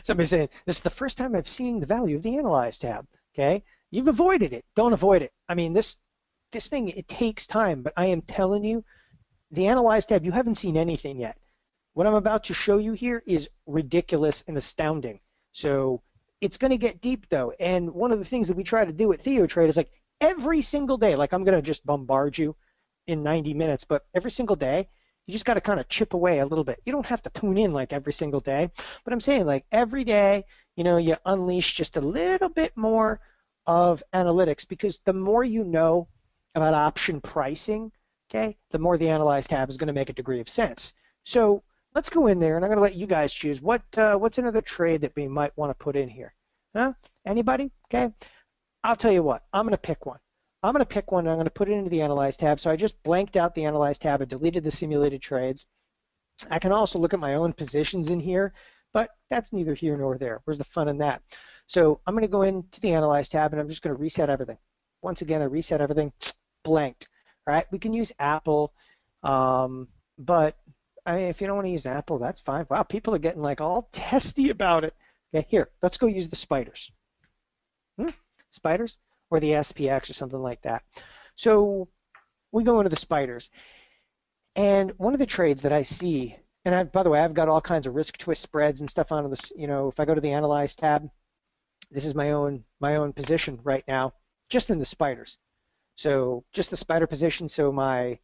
Somebody's saying, this is the first time I've seen the value of the Analyze tab, okay? You've avoided it. Don't avoid it. I mean, this thing, it takes time, but I am telling you, the Analyze tab, you haven't seen anything yet. What I'm about to show you here is ridiculous and astounding. So it's going to get deep, though. And one of the things that we try to do at TheoTrade is like every single day, like I'm going to just bombard you in 90 minutes, but every single day, you just got to kind of chip away a little bit. You don't have to tune in like every single day, but I'm saying like every day, you know, you unleash just a little bit more of analytics, because the more you know about option pricing, okay, the more the Analyze tab is going to make a degree of sense. So let's go in there, and I'm going to let you guys choose what's another trade that we might want to put in here. Huh? Anybody? Okay. I'll tell you what. I'm going to pick one. I'm going to pick one, and I'm going to put it into the Analyze tab. So I just blanked out the Analyze tab and deleted the simulated trades. I can also look at my own positions in here, but that's neither here nor there. Where's the fun in that? So I'm going to go into the Analyze tab, and I'm just going to reset everything. Once again, I reset everything, blanked. All right? We can use Apple, but if you don't want to use Apple, that's fine. Wow, people are getting like all testy about it. Okay, here, let's go use the spiders. Spiders? Or the SPX or something like that. So we go into the spiders. And one of the trades that I see, and by the way, I've got all kinds of risk twist spreads and stuff on this, you know, if I go to the Analyze tab, this is my own position right now, just in the spiders. So just the spider position, so my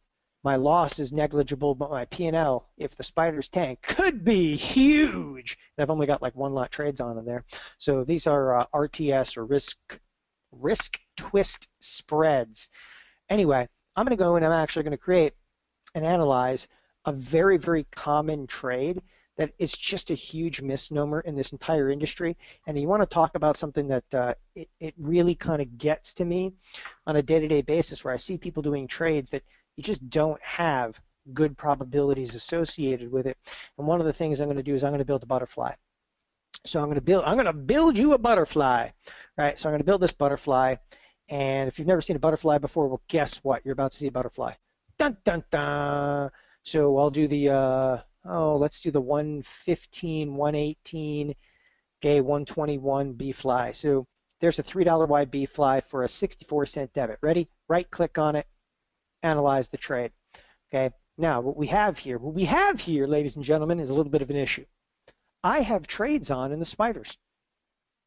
loss is negligible, but my P&L, if the spiders tank, could be huge. And I've only got like one lot trades on in there. So these are RTS, or risk twist spreads. Anyway, I'm going to go and I'm actually going to create and analyze a very, very common trade that is just a huge misnomer in this entire industry. And you want to talk about something that it really kind of gets to me on a day-to-day basis, where I see people doing trades that you just don't have good probabilities associated with it. And one of the things I'm going to do is I'm going to build a butterfly. So I'm going to build you a butterfly, right? So I'm going to build this butterfly, and if you've never seen a butterfly before, well, guess what? You're about to see a butterfly. Dun dun dun. So I'll do the let's do the 115, 118, okay, 121 B fly. So there's a $3 wide B fly for a 64-cent debit. Ready? Right click on it, analyze the trade. Okay. Now what we have here, ladies and gentlemen, is a little bit of an issue. I have trades on in the spiders,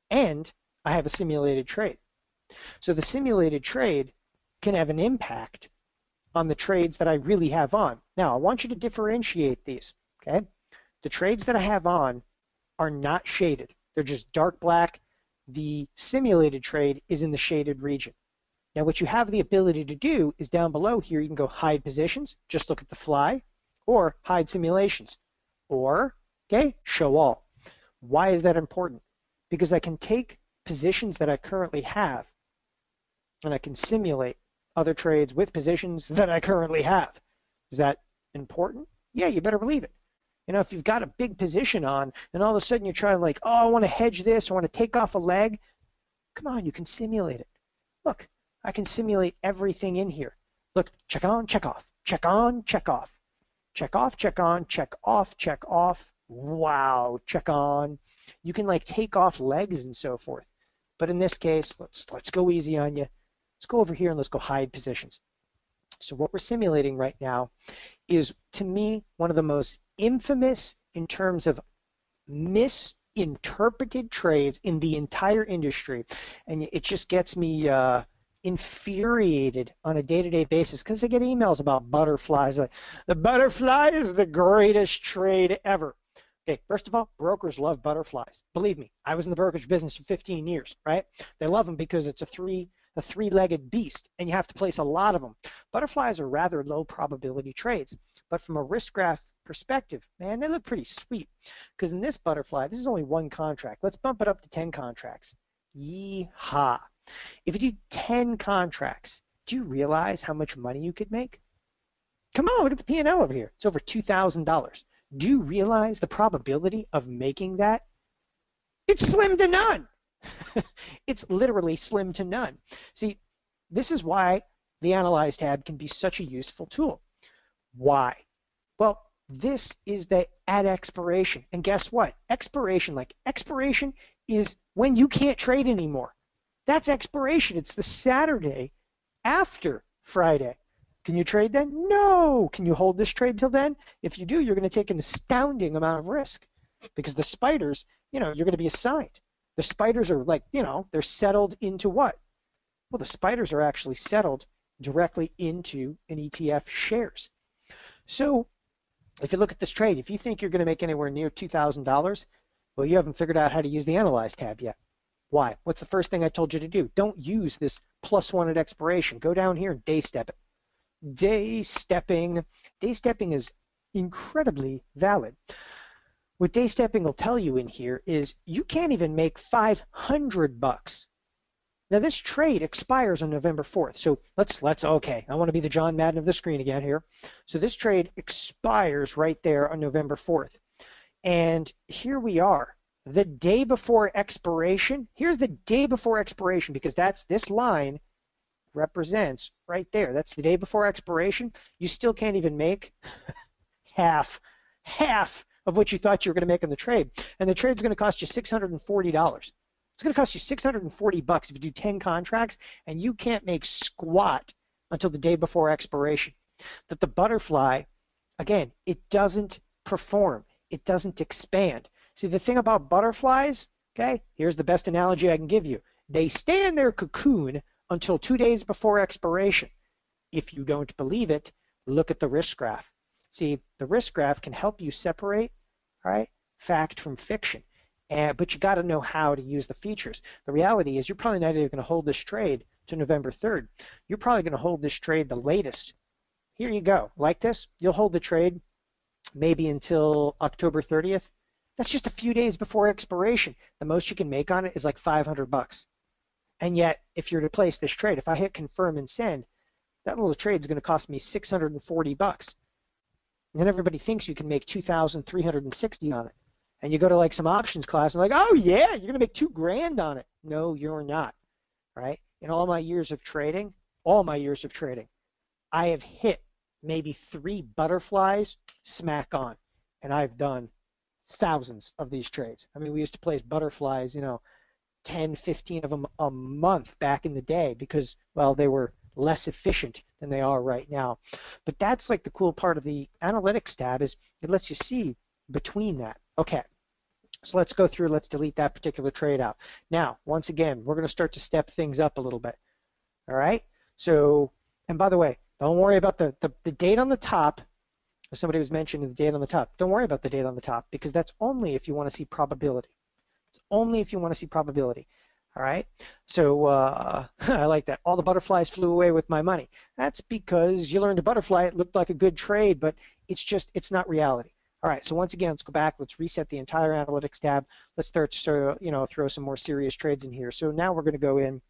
and I have a simulated trade. So the simulated trade can have an impact on the trades that I really have on. Now, I want you to differentiate these, okay? The trades that I have on are not shaded. They're just dark black. The simulated trade is in the shaded region. Now, what you have the ability to do is down below here, you can go hide positions, just look at the fly, or hide simulations, or okay, show all. Why is that important? Because I can take positions that I currently have, and I can simulate other trades with positions that I currently have. Is that important? Yeah, you better believe it. You know, if you've got a big position on, and all of a sudden you're trying like, oh, I want to hedge this, I want to take off a leg, come on, you can simulate it. Look, I can simulate everything in here. Look, check on, check off, check on, check off, check off, check on, check off, check off. Wow, check on. You can like take off legs and so forth. But in this case, let's go easy on you. Let's go over here and let's go hide positions. So what we're simulating right now is, to me, one of the most infamous in terms of misinterpreted trades in the entire industry. And it just gets me infuriated on a day-to-day basis, because I get emails about butterflies. Like, the butterfly is the greatest trade ever. Okay, first of all, brokers love butterflies. Believe me, I was in the brokerage business for 15 years, right? They love them because it's a three-legged beast, and you have to place a lot of them. Butterflies are rather low probability trades, but from a risk graph perspective, man, they look pretty sweet. Because in this butterfly, this is only one contract. Let's bump it up to 10 contracts. Yee-haw. If you do 10 contracts, do you realize how much money you could make? Come on, look at the P&L over here. It's over $2,000. Do you realize the probability of making that? It's slim to none. It's literally slim to none. See, this is why the Analyze tab can be such a useful tool. Why? Well, this is the at expiration. And guess what? Expiration is when you can't trade anymore. That's expiration. It's the Saturday after Friday. Can you trade then? No. Can you hold this trade till then? If you do, you're going to take an astounding amount of risk, because the spiders, you know, you're going to be assigned. The spiders are like, you know, they're settled into what? Well, the spiders are actually settled directly into an ETF shares. So if you look at this trade, if you think you're going to make anywhere near $2,000, well, you haven't figured out how to use the Analyze tab yet. Why? What's the first thing I told you to do? Don't use this +1 at expiration. Go down here and day step it. Day stepping is incredibly valid. What day stepping will tell you in here is you can't even make $500. Now this trade expires on November 4th. So let's okay, I want to be the John Madden of the screen again here. So this trade expires right there on November 4th. And here we are, the day before expiration. Here's the day before expiration, because this line represents right there. That's the day before expiration. You still can't even make half of what you thought you were going to make in the trade. And the trade's going to cost you $640. It's going to cost you $640 if you do 10 contracts, and you can't make squat until the day before expiration. That the butterfly, again, it doesn't perform. It doesn't expand. See, the thing about butterflies, okay, here's the best analogy I can give you. They stay in their cocoon until 2 days before expiration. If you don't believe it, look at the risk graph. See, the risk graph can help you separate, all right, fact from fiction. But you got to know how to use the features. The reality is you're probably not even going to hold this trade to November 3rd. You're probably going to hold this trade the latest. Here you go. Like this, you'll hold the trade maybe until October 30th. That's just a few days before expiration. The most you can make on it is like $500. And yet, if you're to place this trade, if I hit confirm and send, that little trade is going to cost me $640. And then everybody thinks you can make $2,360 on it. And you go to like some options class and like, oh yeah, you're going to make $2,000 on it. No, you're not, right? In all my years of trading, I have hit maybe 3 butterflies smack on. And I've done thousands of these trades. I mean, we used to place butterflies, 10, 15 of them a month back in the day because, well, they were less efficient than they are right now. But that's like the cool part of the analytics tab is it lets you see between that. Okay. So let's go through, let's delete that particular trade out. Now, once again, we're going to start to step things up a little bit. All right? So, and by the way, don't worry about the date on the top. Somebody was mentioning the date on the top. Don't worry about the date on the top because that's only if you want to see probability. It's only if you want to see probability. All right? So I like that. All the butterflies flew away with my money. That's because you learned a butterfly. It looked like a good trade, but it's not reality. All right, so once again, let's go back. Let's reset the entire analytics tab. Let's start to throw some more serious trades in here. So now we're going to go in.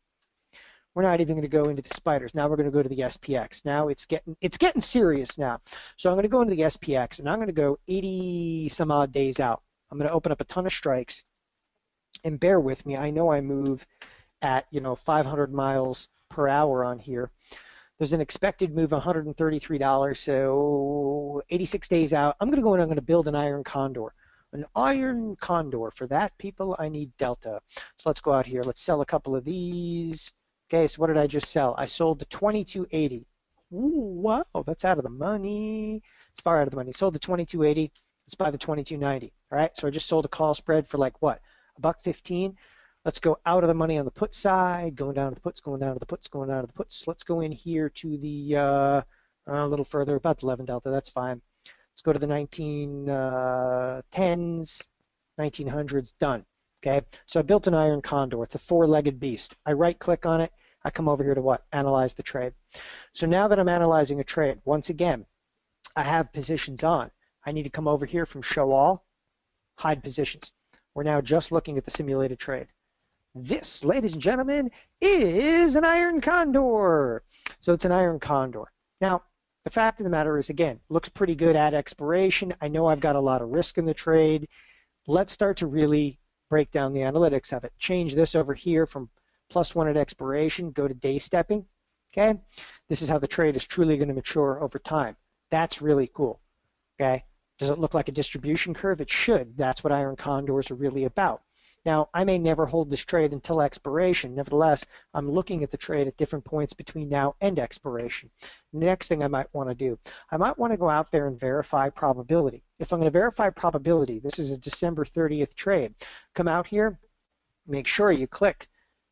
We're not even going to go into the spiders. Now we're going to go to the SPX. Now it's getting serious now. So I'm going to go into the SPX, and I'm going to go 80 some odd days out. I'm going to open up a ton of strikes, and bear with me. I know I move at 500 miles per hour on here. There's an expected move of $133, so 86 days out. I'm going to go in and I'm going to build an iron condor. An iron condor. For that, people, I need delta. So let's go out here. Let's sell a couple of these. Okay, so what did I just sell? I sold the 2280. Ooh, wow, that's out of the money. It's far out of the money. Sold the 2280. Let's buy the 2290. All right, so I just sold a call spread for like what? $1.15. Let's go out of the money on the put side, going down to the puts, going down to the puts, going down to the puts. Let's go in here to the a little further, about 11 delta. That's fine. Let's go to the 1910s, 1900s. Done. Okay. So I built an iron condor. It's a 4-legged beast. I right-click on it. I come over here to what? Analyze the trade. So now that I'm analyzing a trade, once again, I have positions on. I need to come over here from Show All, Hide Positions. We're now just looking at the simulated trade. This, ladies and gentlemen, is an iron condor. So it's an iron condor. Now, the fact of the matter is, again, looks pretty good at expiration. I know I've got a lot of risk in the trade. Let's start to really break down the analytics of it. Change this over here from +1 at expiration, go to day stepping. Okay? This is how the trade is truly going to mature over time. That's really cool. Okay? Does it look like a distribution curve? It should. That's what iron condors are really about. Now, I may never hold this trade until expiration. Nevertheless, I'm looking at the trade at different points between now and expiration. The next thing I might want to do, I might want to go out there and verify probability. If I'm going to verify probability, this is a December 30th trade. Come out here, make sure you click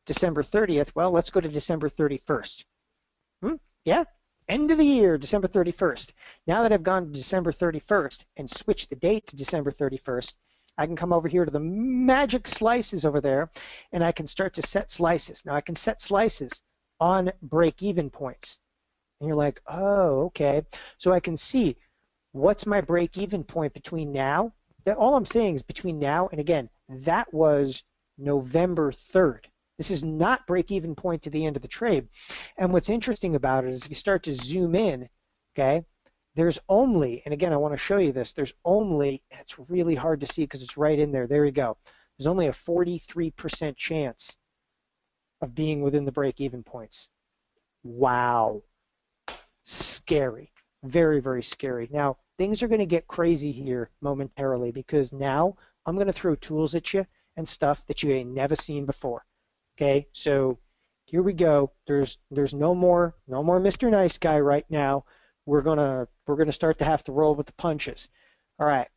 December 30th. Well, let's go to December 31st. Yeah, end of the year, December 31st. Now that I've gone to December 31st and switched the date to December 31st, I can come over here to the magic slices over there, and I can start to set slices. Now I can set slices on break-even points. And you're like, oh, okay. So I can see what's my break-even point between now. All I'm saying is between now, and again, that was November 3rd. This is not break-even point to the end of the trade. And what's interesting about it is if you start to zoom in, okay, there's only, and again, I want to show you this, there's only, and it's really hard to see because it's right in there. There you go. There's only a 43% chance of being within the break-even points. Wow. Scary. Very, very scary. Now, things are going to get crazy here momentarily because now I'm going to throw tools at you and stuff that you ain't never seen before. Okay, so here we go. There's no more Mr. Nice Guy right now. We're gonna start to have to roll with the punches. All right.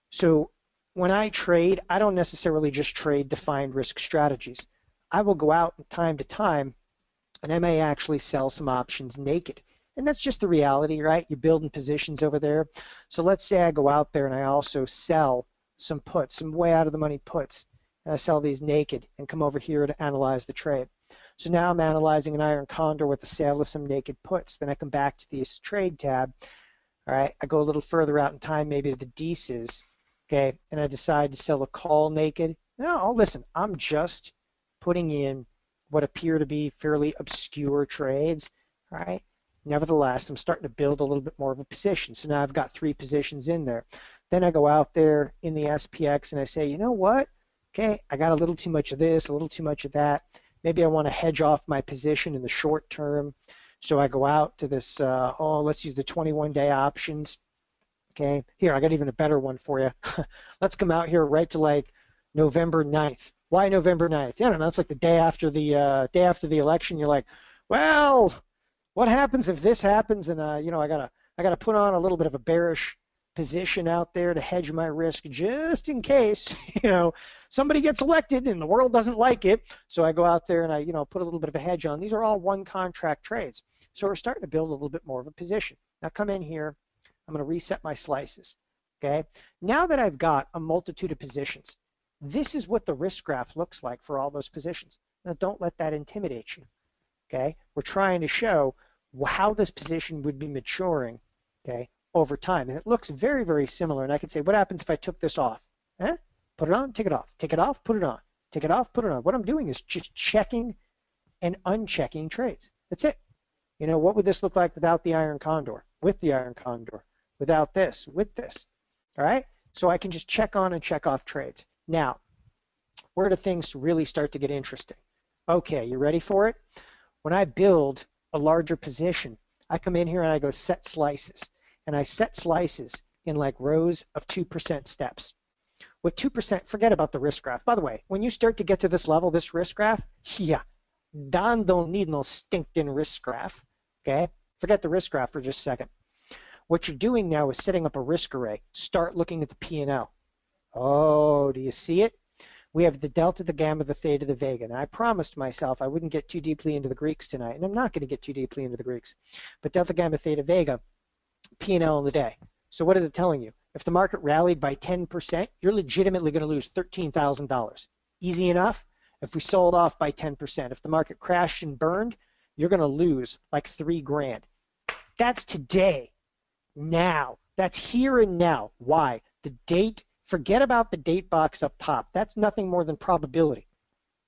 So when I trade, I don't necessarily just trade defined risk strategies. I will go out from time to time, and I may actually sell some options naked. And that's just the reality, right? You're building positions over there. So let's say I go out there and I also sell some puts, some way out of the money puts. And I sell these naked and come over here to analyze the trade. So now I'm analyzing an iron condor with the sale of some naked puts. Then I come back to the trade tab. All right, I go a little further out in time, maybe to the D's, okay, and I decide to sell a call naked. No, listen, I'm just putting in what appear to be fairly obscure trades, all right? Nevertheless, I'm starting to build a little bit more of a position. So now I've got 3 positions in there. Then I go out there in the SPX and I say, you know what? Okay, I got a little too much of this, a little too much of that. Maybe I want to hedge off my position in the short term. So I go out to this, let's use the 21-day options. Okay, here, I got even a better one for you. Let's come out here right to like November 9th. Why November 9th? Yeah, I don't know, it's like the day after the election. You're like, well, what happens if this happens? And I gotta put on a little bit of a bearish position out there to hedge my risk just in case, somebody gets elected and the world doesn't like it. So I go out there and I, put a little bit of a hedge on. These are all one contract trades. So we're starting to build a little bit more of a position. Now come in here. I'm going to reset my slices. Okay. Now that I've got a multitude of positions, this is what the risk graph looks like for all those positions. Now don't let that intimidate you. Okay. We're trying to show how this position would be maturing. Okay. Over time, and it looks very, very similar. And I can say, what happens if I took this off? Put it on, take it off, take it off, put it on, take it off, put it on. What I'm doing is just checking and unchecking trades. That's it. What would this look like without the iron condor, with the iron condor, without this, with this? All right. So I can just check on and check off trades. Now, where do things really start to get interesting? Okay, you ready for it? When I build a larger position, I come in here and I go set slices. And I set slices in like rows of 2% steps. With 2%, forget about the risk graph. By the way, when you start to get to this level, this risk graph, Don don't need no stinking risk graph. Okay? Forget the risk graph for just a second. What you're doing now is setting up a risk array. Start looking at the P&L. Oh, do you see it? We have the delta, the gamma, the theta, the vega. And I promised myself I wouldn't get too deeply into the Greeks tonight, and I'm not going to get too deeply into the Greeks. But delta, gamma, theta, vega, P&L in the day. So what is it telling you? If the market rallied by 10%, you're legitimately going to lose $13,000. Easy enough. If we sold off by 10%, if the market crashed and burned, you're going to lose like $3,000. That's today, now. That's here and now. Why? The date, forget about the date box up top. That's nothing more than probability.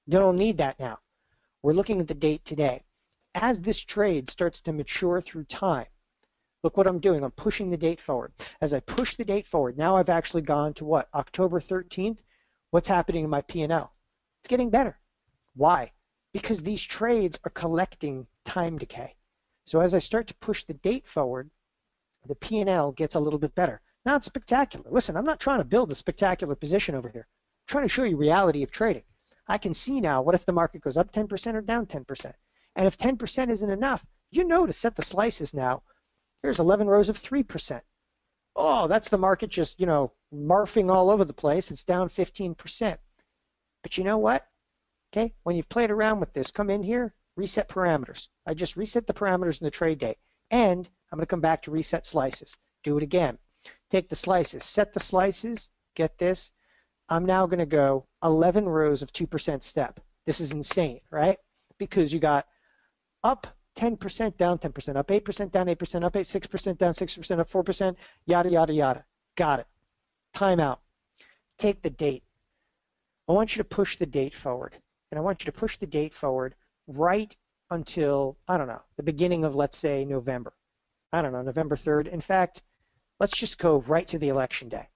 You don't need that now. We're looking at the date today. As this trade starts to mature through time, look what I'm doing. I'm pushing the date forward. As I push the date forward, now I've actually gone to what? October 13th. What's happening in my P&L? It's getting better. Why? Because these trades are collecting time decay. So as I start to push the date forward, the P&L gets a little bit better. Not spectacular. Listen, I'm not trying to build a spectacular position over here. I'm trying to show you reality of trading. I can see now what if the market goes up 10% or down 10%. And if 10% isn't enough, to set the slices now. Here's 11 rows of 3%. Oh, that's the market just, marfing all over the place. It's down 15%. But you know what? Okay, when you've played around with this, come in here, reset parameters. I just reset the parameters in the trade day. And I'm going to come back to reset slices. Do it again. Take the slices, set the slices, get this. I'm now going to go 11 rows of 2% step. This is insane, right? Because you got up 10%, down 10%, up 8%, down 8%, up 6%, down 6%, up 4%, yada, yada, yada. Got it. Timeout. Take the date. I want you to push the date forward. And I want you to push the date forward right until, I don't know, the beginning of, let's say, November. I don't know, November 3rd. In fact, let's just go right to the election day.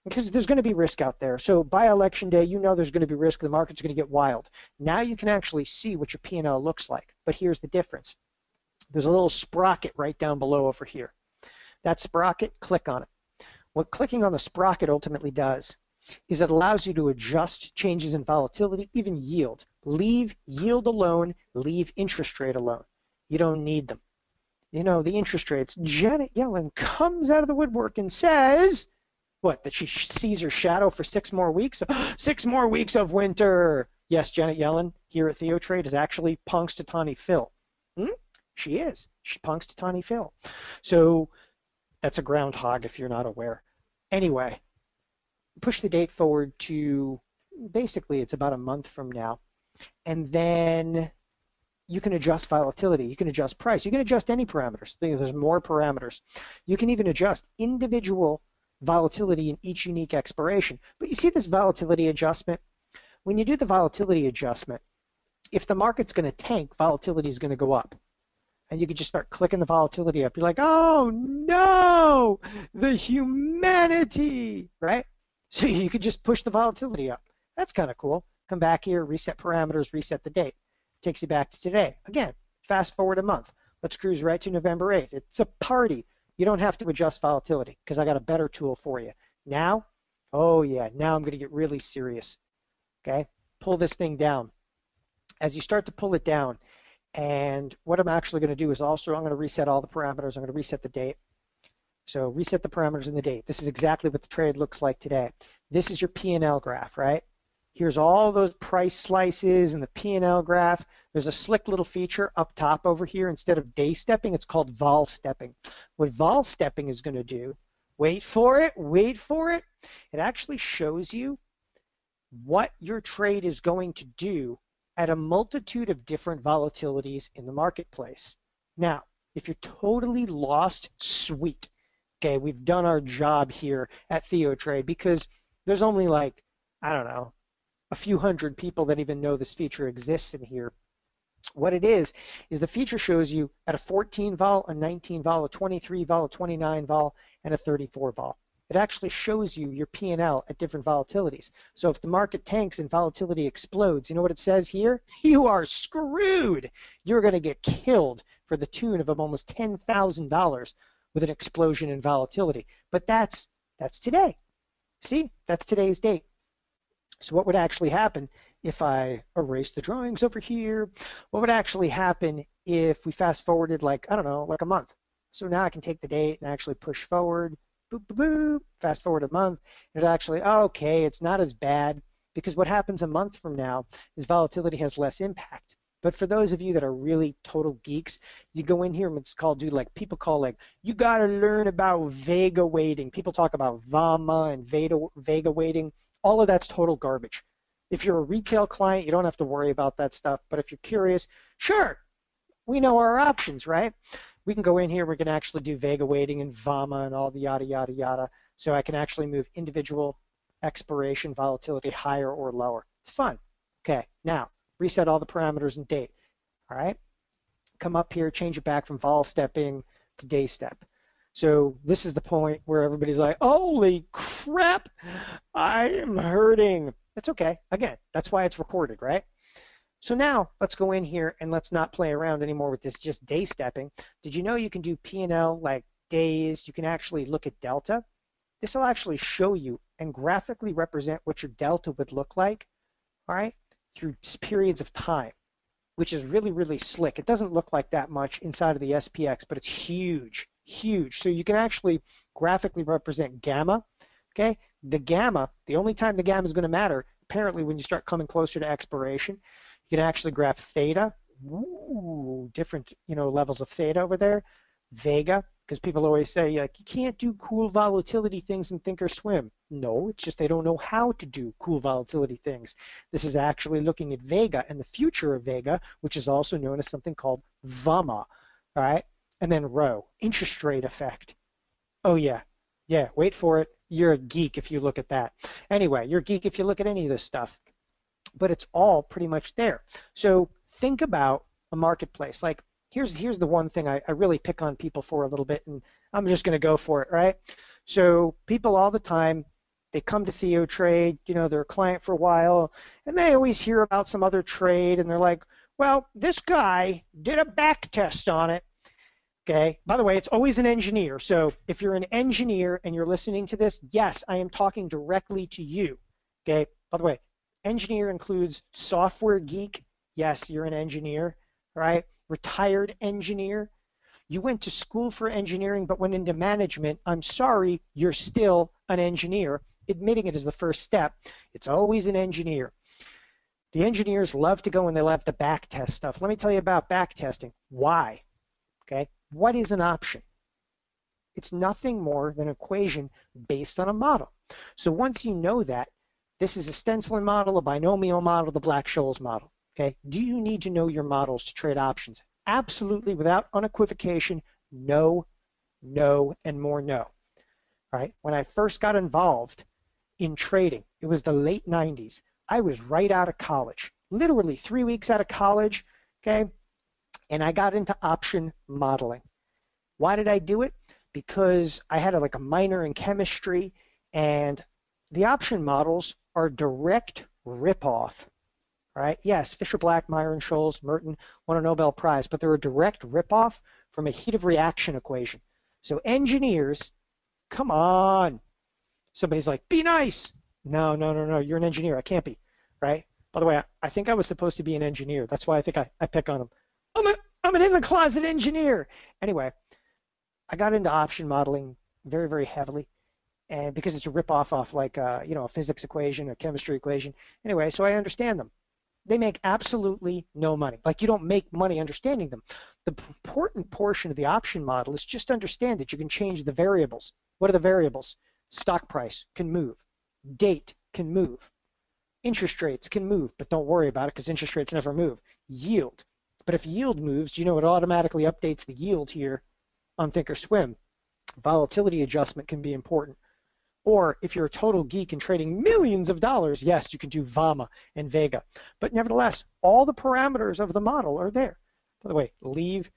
Because there's going to be risk out there. So by election day, you know there's going to be risk. The market's going to get wild. Now you can actually see what your P&L looks like. But here's the difference. There's a little sprocket right down below over here. That sprocket, click on it. What clicking on the sprocket ultimately does is it allows you to adjust changes in volatility, even yield. Leave yield alone, leave interest rate alone. You don't need them. You know, the interest rates. Janet Yellen comes out of the woodwork and says, what, that she sees her shadow for 6 more weeks? 6 more weeks of winter. Yes, Janet Yellen here at TheoTrade is actually Punxsutawney Phil. She is. She Punxsutawney Phil. So that's a groundhog if you're not aware. Anyway, push the date forward to basically it's about a month from now. And then you can adjust volatility. You can adjust price. You can adjust any parameters. There's more parameters. You can even adjust individual volatility in each unique expiration. But you see this volatility adjustment? When you do the volatility adjustment, if the market's going to tank, volatility is going to go up. And you could just start clicking the volatility up. You're like, oh no, the humanity, right? So you could just push the volatility up. That's kind of cool. Come back here, reset parameters, reset the date. Takes you back to today. Again, fast forward a month. Let's cruise right to November 8th. It's a party. You don't have to adjust volatility because I got a better tool for you. Now, oh yeah, now I'm going to get really serious. Okay, pull this thing down. As you start to pull it down, and what I'm actually going to do is also I'm going to reset all the parameters. I'm going to reset the date. So reset the parameters and the date. This is exactly what the trade looks like today. This is your P&L graph, right? Here's all those price slices and the P&L graph. There's a slick little feature up top over here. Instead of day stepping, it's called vol stepping. What vol stepping is going to do, wait for it, it actually shows you what your trade is going to do at a multitude of different volatilities in the marketplace. Now, if you're totally lost, sweet. Okay, we've done our job here at TheoTrade because there's only like, I don't know, a few hundred people that even know this feature exists in here. What it is the feature shows you at a 14 vol, a 19 vol, a 23 vol, a 29 vol, and a 34 vol. It actually shows you your P&L at different volatilities. So if the market tanks and volatility explodes, you know what it says here? You are screwed. You're going to get killed for the tune of almost $10,000 with an explosion in volatility. But that's today. See, that's today's date. So what would actually happen if I erase the drawings over here? What would actually happen if we fast forwarded like, I don't know, like a month? So now I can take the date and actually push forward, boop, boop, boop, fast forward a month. And it actually, okay, it's not as bad because what happens a month from now is volatility has less impact. But for those of you that are really total geeks, you go in here and it's called, dude, like people call like, you got to learn about Vega weighting. People talk about VAMA and Vega weighting. All of that's total garbage. If you're a retail client, you don't have to worry about that stuff. But if you're curious, sure, we know our options, right? We can go in here, we can actually do Vega weighting and VAMA and all the yada, yada, yada. So I can actually move individual expiration volatility higher or lower. It's fun. Okay, now reset all the parameters and date. All right, come up here, change it back from vol stepping to day step. So this is the point where everybody's like, holy crap, I am hurting. That's okay. Again, that's why it's recorded, right? So now let's go in here and let's not play around anymore with this just day stepping. Did you know you can do P&L like days? You can actually look at delta. This will actually show you and graphically represent what your delta would look like, all right, through periods of time, which is really, really slick. It doesn't look like that much inside of the SPX, but it's huge. Huge. So you can actually graphically represent gamma. Okay, the gamma, the only time the gamma is going to matter, apparently when you start coming closer to expiration, you can actually graph theta Ooh, different, levels of theta over there. Vega, because people always say, like, you can't do cool volatility things in Thinkorswim. No, it's just they don't know how to do cool volatility things. This is actually looking at Vega and the future of Vega, which is also known as something called VAMA, all right? And then Rho, interest rate effect. Oh, yeah. Yeah, wait for it. You're a geek if you look at that. Anyway, you're a geek if you look at any of this stuff. But it's all pretty much there. So think about a marketplace. Like, here's the one thing I really pick on people for a little bit, and I'm just going to go for it, right? So people all the time, they come to TheoTrade, they're a client for a while, and they always hear about some other trade, and they're like, well, this guy did a back test on it. Okay. By the way, it's always an engineer. So if you're an engineer and you're listening to this, yes, I am talking directly to you. Okay. By the way, engineer includes software geek. Yes, you're an engineer, right? Retired engineer. You went to school for engineering but went into management. I'm sorry, you're still an engineer. Admitting it is the first step. It's always an engineer. The engineers love to go and they love to back test stuff. Let me tell you about back testing. Why? Okay. What is an option? It's nothing more than an equation based on a model. So once you know that, this is a stenciling model, a binomial model, the Black-Scholes model. Okay? Do you need to know your models to trade options? Absolutely, without unequivocation, no, no, and more no. All right? When I first got involved in trading, it was the late 90s. I was right out of college, literally 3 weeks out of college, okay? And I got into option modeling. Why did I do it? Because I had a minor in chemistry, and the option models are direct ripoff. Right? Yes, Fisher Black, Myron Scholes, Merton won a Nobel Prize, but they're a direct ripoff from a heat of reaction equation. So engineers, come on. Somebody's like, be nice. No, you're an engineer. I can't be. Right? By the way, I think I was supposed to be an engineer. That's why I think I pick on them. I'm an in-the-closet engineer. Anyway, I got into option modeling very, very heavily, and because it's a rip-off off a physics equation, a chemistry equation. Anyway, so I understand them. They make absolutely no money. Like, you don't make money understanding them. The important portion of the option model is just understand that you can change the variables. What are the variables? Stock price can move. Date can move. Interest rates can move, but don't worry about it because interest rates never move. Yield. But if yield moves, it automatically updates the yield here on Thinkorswim. Volatility adjustment can be important. Or if you're a total geek and trading millions of dollars, yes, you can do VAMA and Vega. But nevertheless, all the parameters of the model are there. By the way, leave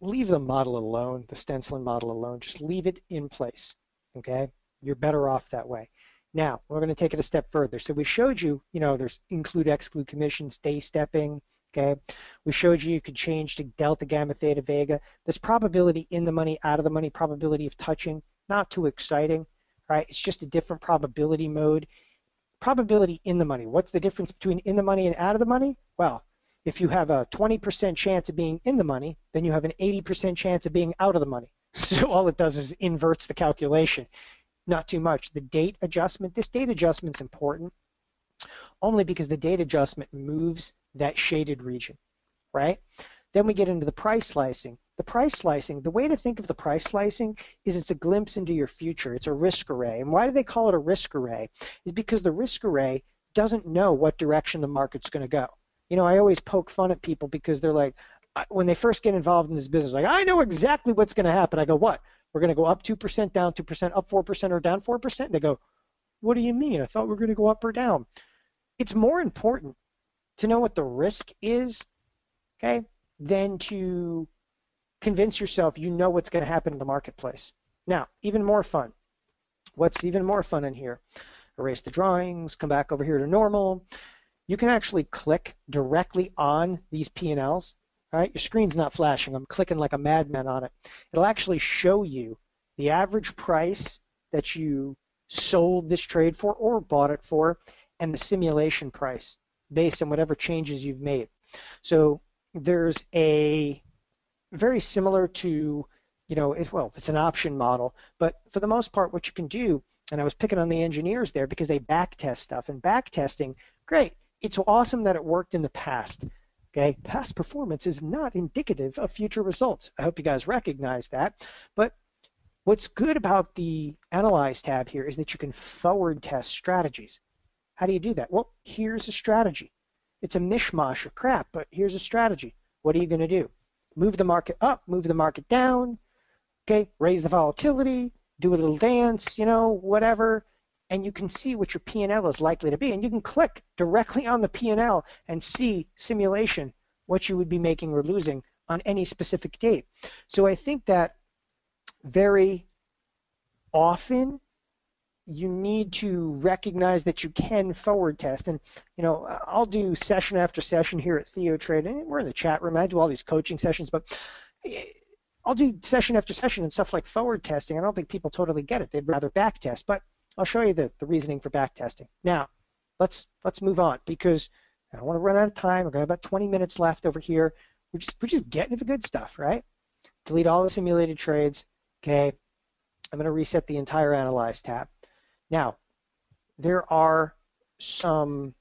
the model alone, the stenciling model alone. Just leave it in place, okay? You're better off that way. Now, we're going to take it a step further. So we showed you, there's include, exclude commissions, day stepping, okay? We showed you could change to delta, gamma, theta, vega. This probability in the money, out of the money, probability of touching, not too exciting, right? It's just a different probability mode. Probability in the money. What's the difference between in the money and out of the money? Well, if you have a 20% chance of being in the money, then you have an 80% chance of being out of the money. So all it does is inverts the calculation. Not too much. The date adjustment, this date adjustment is important only because the date adjustment moves that shaded region, right? Then we get into the price slicing. The price slicing, the way to think of the price slicing is it's a glimpse into your future. It's a risk array. And why do they call it a risk array? Is because the risk array doesn't know what direction the market's going to go. I always poke fun at people because they're like, when they first get involved in this business, like, I know exactly what's going to happen. I go, what? We're going to go up 2%, down 2%, up 4%, or down 4%? They go, what do you mean? I thought we were going to go up or down. It's more important to know what the risk is, okay, than to convince yourself you know what's going to happen in the marketplace. Now, even more fun. What's even more fun in here? Erase the drawings, come back over here to normal. You can actually click directly on these P&Ls. All right, your screen's not flashing. I'm clicking like a madman on it. It'll actually show you the average price that you sold this trade for or bought it for, and the simulation price based on whatever changes you've made. So there's a very similar to, it's an option model, but for the most part, what you can do, and I was picking on the engineers there because they back test stuff, and back testing, great. It's awesome that it worked in the past. Okay, past performance is not indicative of future results. I hope you guys recognize that. But what's good about the Analyze tab here is that you can forward test strategies. How do you do that? Well, here's a strategy. It's a mishmash of crap, but here's a strategy. What are you going to do? Move the market up, move the market down, okay, raise the volatility, do a little dance, you know, whatever, and you can see what your P&L is likely to be. And you can click directly on the P&L and see simulation, what you would be making or losing on any specific date. So I think that very often you need to recognize that you can forward test. And, you know, I'll do session after session here at TheoTrade, and we're in the chat room. I do all these coaching sessions, but I'll do session after session and stuff like forward testing. I don't think people totally get it. They'd rather back test, but I'll show you the reasoning for back testing. Now, let's move on because I don't want to run out of time. I've got about 20 minutes left over here. We're just getting to the good stuff, right? Delete all the simulated trades. Okay, I'm going to reset the entire Analyze tab. Now, there are some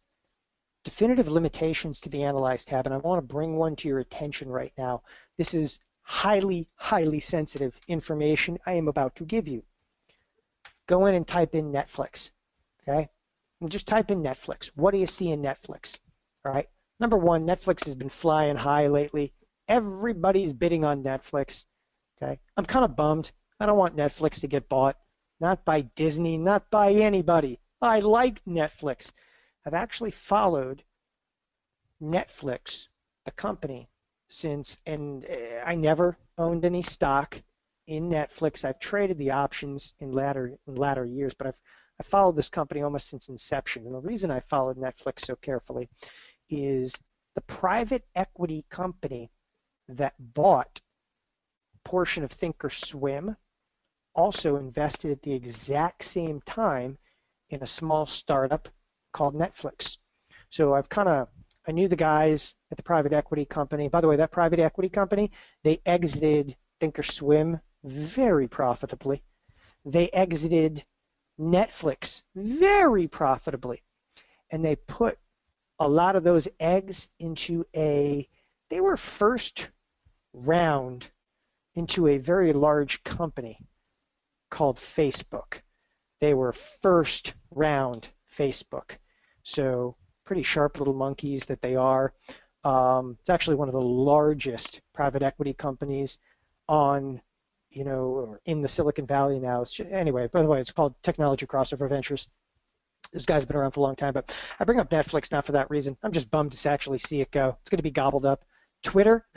definitive limitations to the Analyze tab, and I want to bring one to your attention right now. This is highly, highly sensitive information I am about to give you. Go in and type in Netflix, okay? And just type in Netflix. What do you see in Netflix? All right. Number one, Netflix has been flying high lately. Everybody's bidding on Netflix, okay? I'm kind of bummed. I don't want Netflix to get bought. Not by Disney, not by anybody. I like Netflix. I've actually followed Netflix, the company, since, and I never owned any stock in Netflix. I've traded the options in latter years, but I've followed this company almost since inception. And the reason I followed Netflix so carefully is the private equity company that bought a portion of Thinkorswim also invested at the exact same time in a small startup called Netflix. So I knew the guys at the private equity company. By the way, that private equity company, they exited Thinkorswim very profitably. They exited Netflix very profitably. And they put a lot of those eggs into they were first round into a very large company called Facebook. They were first round Facebook. So pretty sharp little monkeys that they are. It's actually one of the largest private equity companies on, you know, or in the Silicon Valley now. Anyway, by the way, it's called Technology Crossover Ventures. This guy's been around for a long time, but I bring up Netflix not for that reason. I'm just bummed to actually see it go. It's going to be gobbled up. Twitter,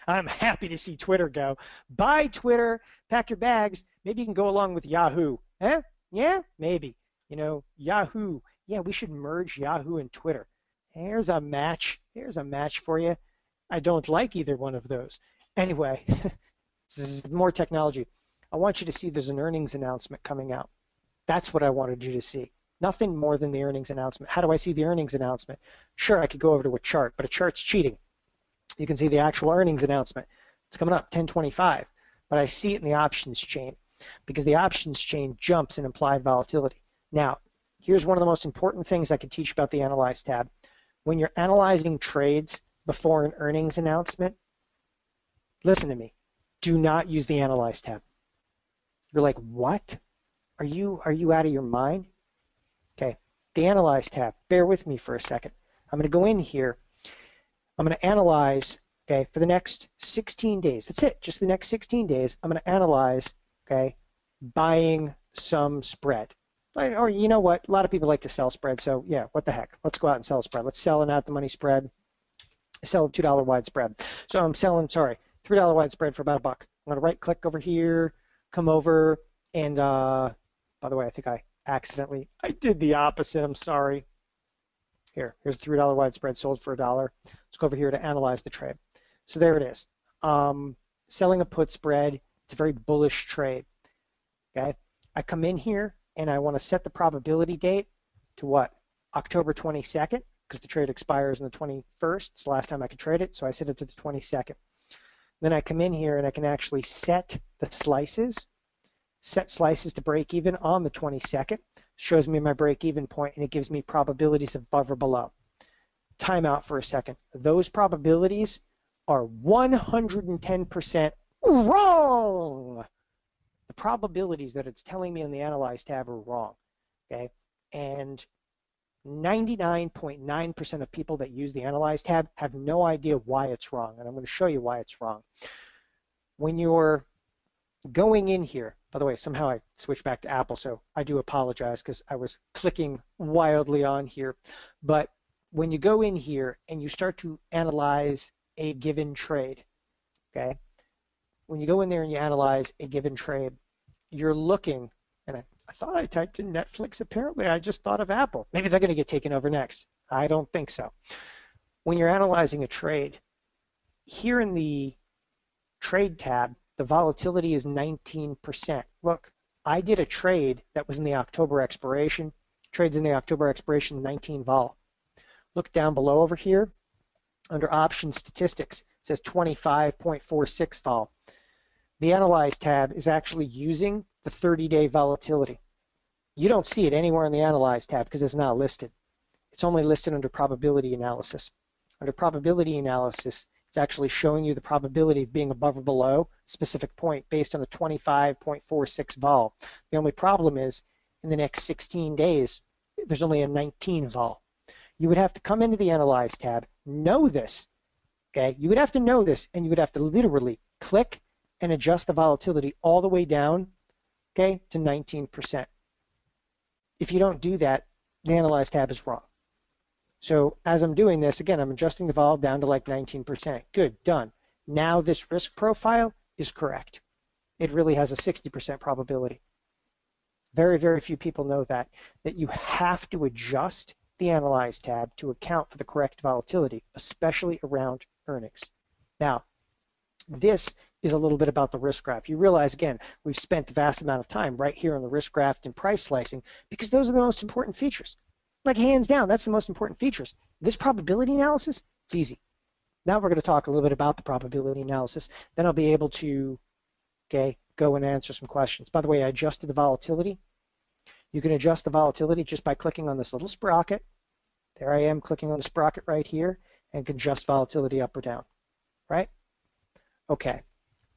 I'm happy to see Twitter go. Buy Twitter, pack your bags. Maybe you can go along with Yahoo. Eh? Yeah, maybe. You know, Yahoo. Yeah, we should merge Yahoo and Twitter. Here's a match. Here's a match for you. I don't like either one of those. Anyway, this is more technology. I want you to see there's an earnings announcement coming out. That's what I wanted you to see. Nothing more than the earnings announcement. How do I see the earnings announcement? Sure, I could go over to a chart, but a chart's cheating. You can see the actual earnings announcement. It's coming up 10:25, but I see it in the options chain because the options chain jumps in implied volatility. Now, here's one of the most important things I could teach about the Analyze tab. When you're analyzing trades before an earnings announcement, listen to me. Do not use the Analyze tab. You're like, what? Are you out of your mind? Okay, the Analyze tab. Bear with me for a second. I'm going to go in here. I'm going to analyze, okay, for the next 16 days. That's it, just the next 16 days. I'm going to analyze, okay, buying some spread. Or you know what? A lot of people like to sell spread, so yeah, what the heck? Let's go out and sell a spread. Let's sell an at-the-money spread. Sell a $2 wide spread. So I'm selling, $3 wide spread for about $1. I'm going to right-click over here, come over, and by the way, I think I did the opposite. I'm sorry. Here's a $3 wide spread sold for $1. Let's go over here to analyze the trade. So there it is. Selling a put spread. It's a very bullish trade. Okay. I come in here and I want to set the probability date to what? October 22nd, because the trade expires on the 21st. It's the last time I could trade it, so I set it to the 22nd. Then I come in here and I can actually set the slices. Set slices to break even on the 22nd. Shows me my break-even point, and it gives me probabilities of above or below. time out for a second. Those probabilities are 110% wrong. The probabilities that it's telling me in the Analyze tab are wrong, okay? And 99.9% of people that use the Analyze tab have no idea why it's wrong, and I'm going to show you why it's wrong. When you're going in here, by the way, somehow I switched back to Apple, so I do apologize because I was clicking wildly on here. But when you go in here and you start to analyze a given trade, okay? When you go in there and you analyze a given trade, you're looking, and I thought I typed in Netflix. Apparently, I just thought of Apple. Maybe they're going to get taken over next. I don't think so. When you're analyzing a trade, here in the Trade tab, the volatility is 19%. Look, I did a trade that was in the October expiration. Trades in the October expiration, 19 vol. Look down below over here. Under option statistics, it says 25.46 vol. The Analyze tab is actually using the 30-day volatility. You don't see it anywhere in the Analyze tab because it's not listed. It's only listed under probability analysis. Under probability analysis, it's actually showing you the probability of being above or below a specific point based on a 25.46 vol. The only problem is in the next 16 days, there's only a 19 vol. You would have to come into the Analyze tab, know this, okay? You would have to know this, and you would have to literally click and adjust the volatility all the way down, okay, to 19%. If you don't do that, the Analyze tab is wrong. So as I'm doing this, again, I'm adjusting the vol down to like 19%. Good, done. Now this risk profile is correct. It really has a 60% probability. Very, very few people know that you have to adjust the Analyze tab to account for the correct volatility, especially around earnings. Now, this is a little bit about the risk graph. You realize, again, we've spent the vast amount of time right here on the risk graph and price slicing because those are the most important features. Like hands down, that's the most important features. This probability analysis, it's easy. Now we're going to talk a little bit about the probability analysis. Then I'll be able to, okay, go and answer some questions. By the way, I adjusted the volatility. You can adjust the volatility just by clicking on this little sprocket. There I am clicking on the sprocket right here and can adjust volatility up or down, right? Okay,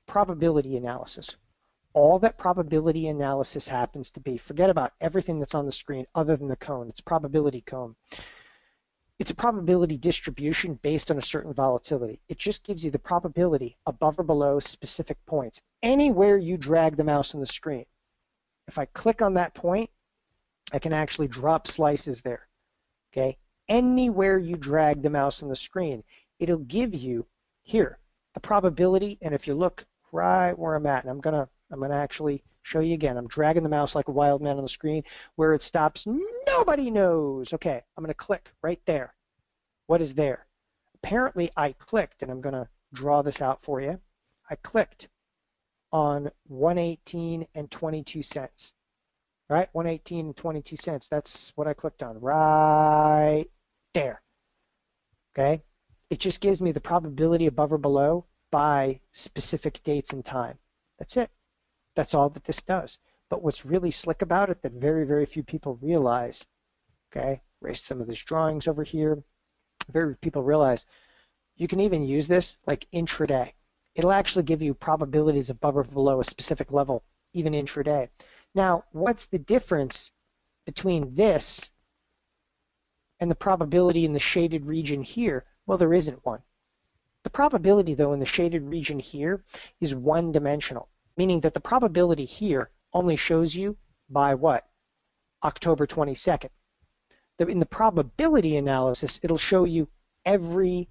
probability analysis. All that probability analysis happens to be, forget about everything that's on the screen other than the cone. It's probability cone. It's a probability distribution based on a certain volatility. It just gives you the probability above or below specific points. Anywhere you drag the mouse on the screen. If I click on that point, I can actually drop slices there. Okay? Anywhere you drag the mouse on the screen, it'll give you here the probability. And if you look right where I'm at, and I'm gonna actually show you again. I'm dragging the mouse like a wild man on the screen. Where it stops, nobody knows. Okay, I'm going to click right there. What is there? Apparently, I clicked, and I'm going to draw this out for you. I clicked on 118 and 22 cents. Right? 118 and 22 cents. That's what I clicked on right there. Okay? It just gives me the probability above or below by specific dates and time. That's it. That's all that this does. But what's really slick about it that very, very few people realize, okay, erase some of these drawings over here, very few people realize you can even use this like intraday. It'll actually give you probabilities above or below a specific level, even intraday. Now, what's the difference between this and the probability in the shaded region here? Well, there isn't one. The probability, though, in the shaded region here is one-dimensional, meaning that the probability here only shows you by what? October 22nd. In the probability analysis, it'll show you every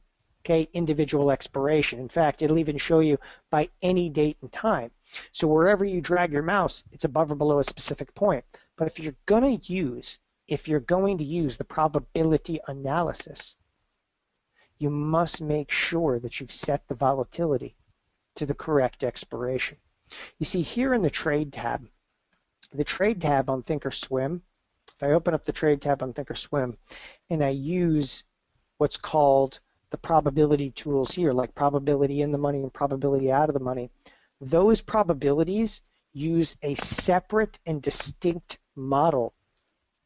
individual expiration. In fact, it'll even show you by any date and time. So wherever you drag your mouse, it's above or below a specific point. But if you're going to use the probability analysis, you must make sure that you've set the volatility to the correct expiration. You see here in the Trade tab on Thinkorswim, if I open up the Trade tab on Thinkorswim and I use what's called the probability tools here, like probability in the money and probability out of the money, those probabilities use a separate and distinct model,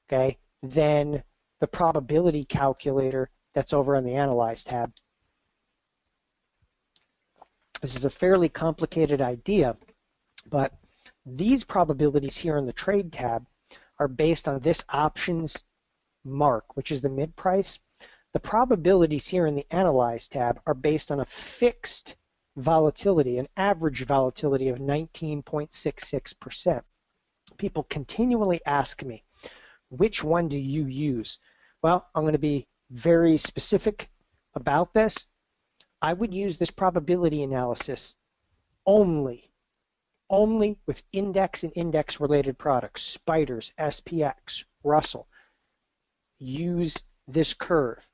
okay, than the probability calculator that's over on the Analyze tab. This is a fairly complicated idea, but these probabilities here in the Trade tab are based on this options mark, which is the mid price. The probabilities here in the Analyze tab are based on a fixed volatility, an average volatility of 19.66%. People continually ask me, which one do you use? Well, I'm going to be very specific about this. I would use this probability analysis only with index and index related products, spiders, SPX, Russell. Use this curve.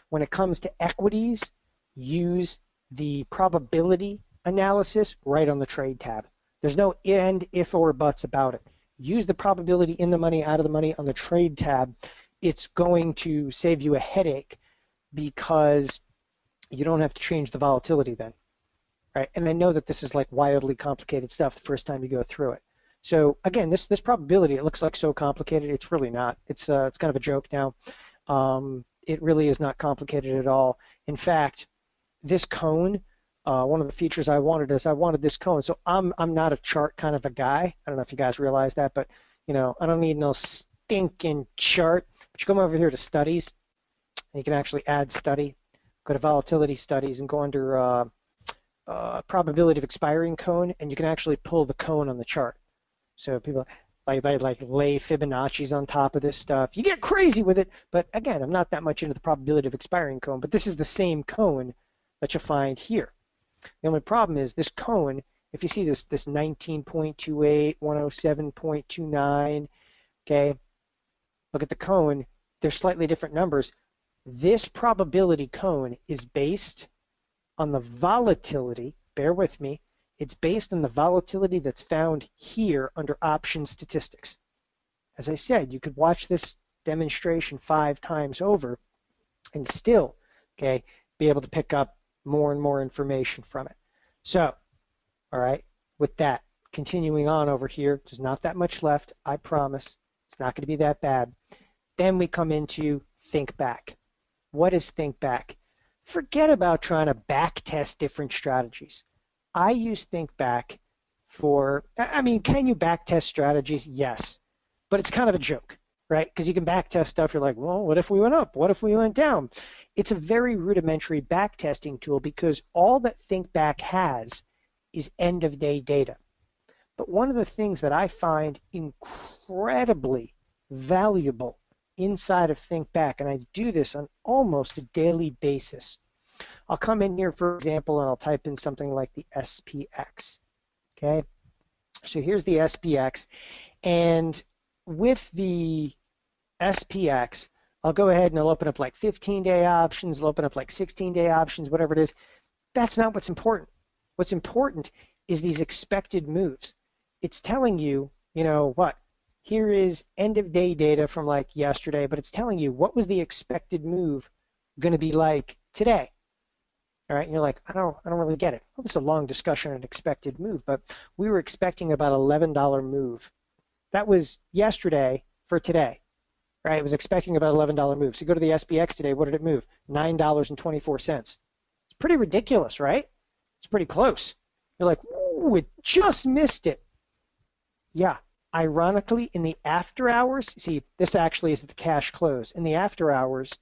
When it comes to equities, use the probability analysis right on the Trade tab. There's no and, if, or buts about it. Use the probability in the money, out of the money on the Trade tab. It's going to save you a headache because you don't have to change the volatility then, right? And I know that this is like wildly complicated stuff the first time you go through it. So again, this probability, it looks like so complicated. It's really not. It's kind of a joke now. It really is not complicated at all. In fact, this cone, one of the features I wanted is I wanted this cone. So I'm not a chart kind of a guy. I don't know if you guys realize that, but you know, I don't need no stinking chart. But you come over here to studies, and you can actually add study. Go to volatility studies and go under probability of expiring cone, and you can actually pull the cone on the chart. So people like lay Fibonacci's on top of this stuff. You get crazy with it, but again, I'm not that much into the probability of expiring cone, but this is the same cone that you find here. The only problem is this cone, if you see this 19.28, 107.29, okay, look at the cone, they're slightly different numbers. This probability cone is based on the volatility, bear with me, it's based on the volatility that's found here under option statistics. As I said, you could watch this demonstration 5 times over and still, okay, be able to pick up more and more information from it. So, all right, with that, continuing on over here, there's not that much left, I promise. It's not going to be that bad. Then we come into think back. What is think back? Forget about trying to back test different strategies. I use think back for, I mean, can you back test strategies? Yes, but it's kind of a joke, right? Because you can back test stuff. You're like, well, what if we went up? What if we went down? It's a very rudimentary back testing tool because all that think back has is end of day data. But one of the things that I find incredibly valuable inside of think back, and I do this on almost a daily basis. I'll come in here, for example, and I'll type in something like the SPX. Okay, so here's the SPX, and with the SPX, I'll go ahead and I'll open up like 15-day options, I'll open up like 16-day options, whatever it is. That's not what's important. What's important is these expected moves. It's telling you, you know what? Here is end of day data from like yesterday, but it's telling you what was the expected move going to be like today. All right, and you're like, I don't really get it. Well, this is a long discussion on expected move, but we were expecting about $11 move. That was yesterday for today, right? It was expecting about $11 move. So you go to the SPX today, what did it move? $9.24. It's pretty ridiculous, right? It's pretty close. You're like, ooh, it just missed it. Yeah. Ironically, in the after hours, see, this actually is the cash close. In the after hours,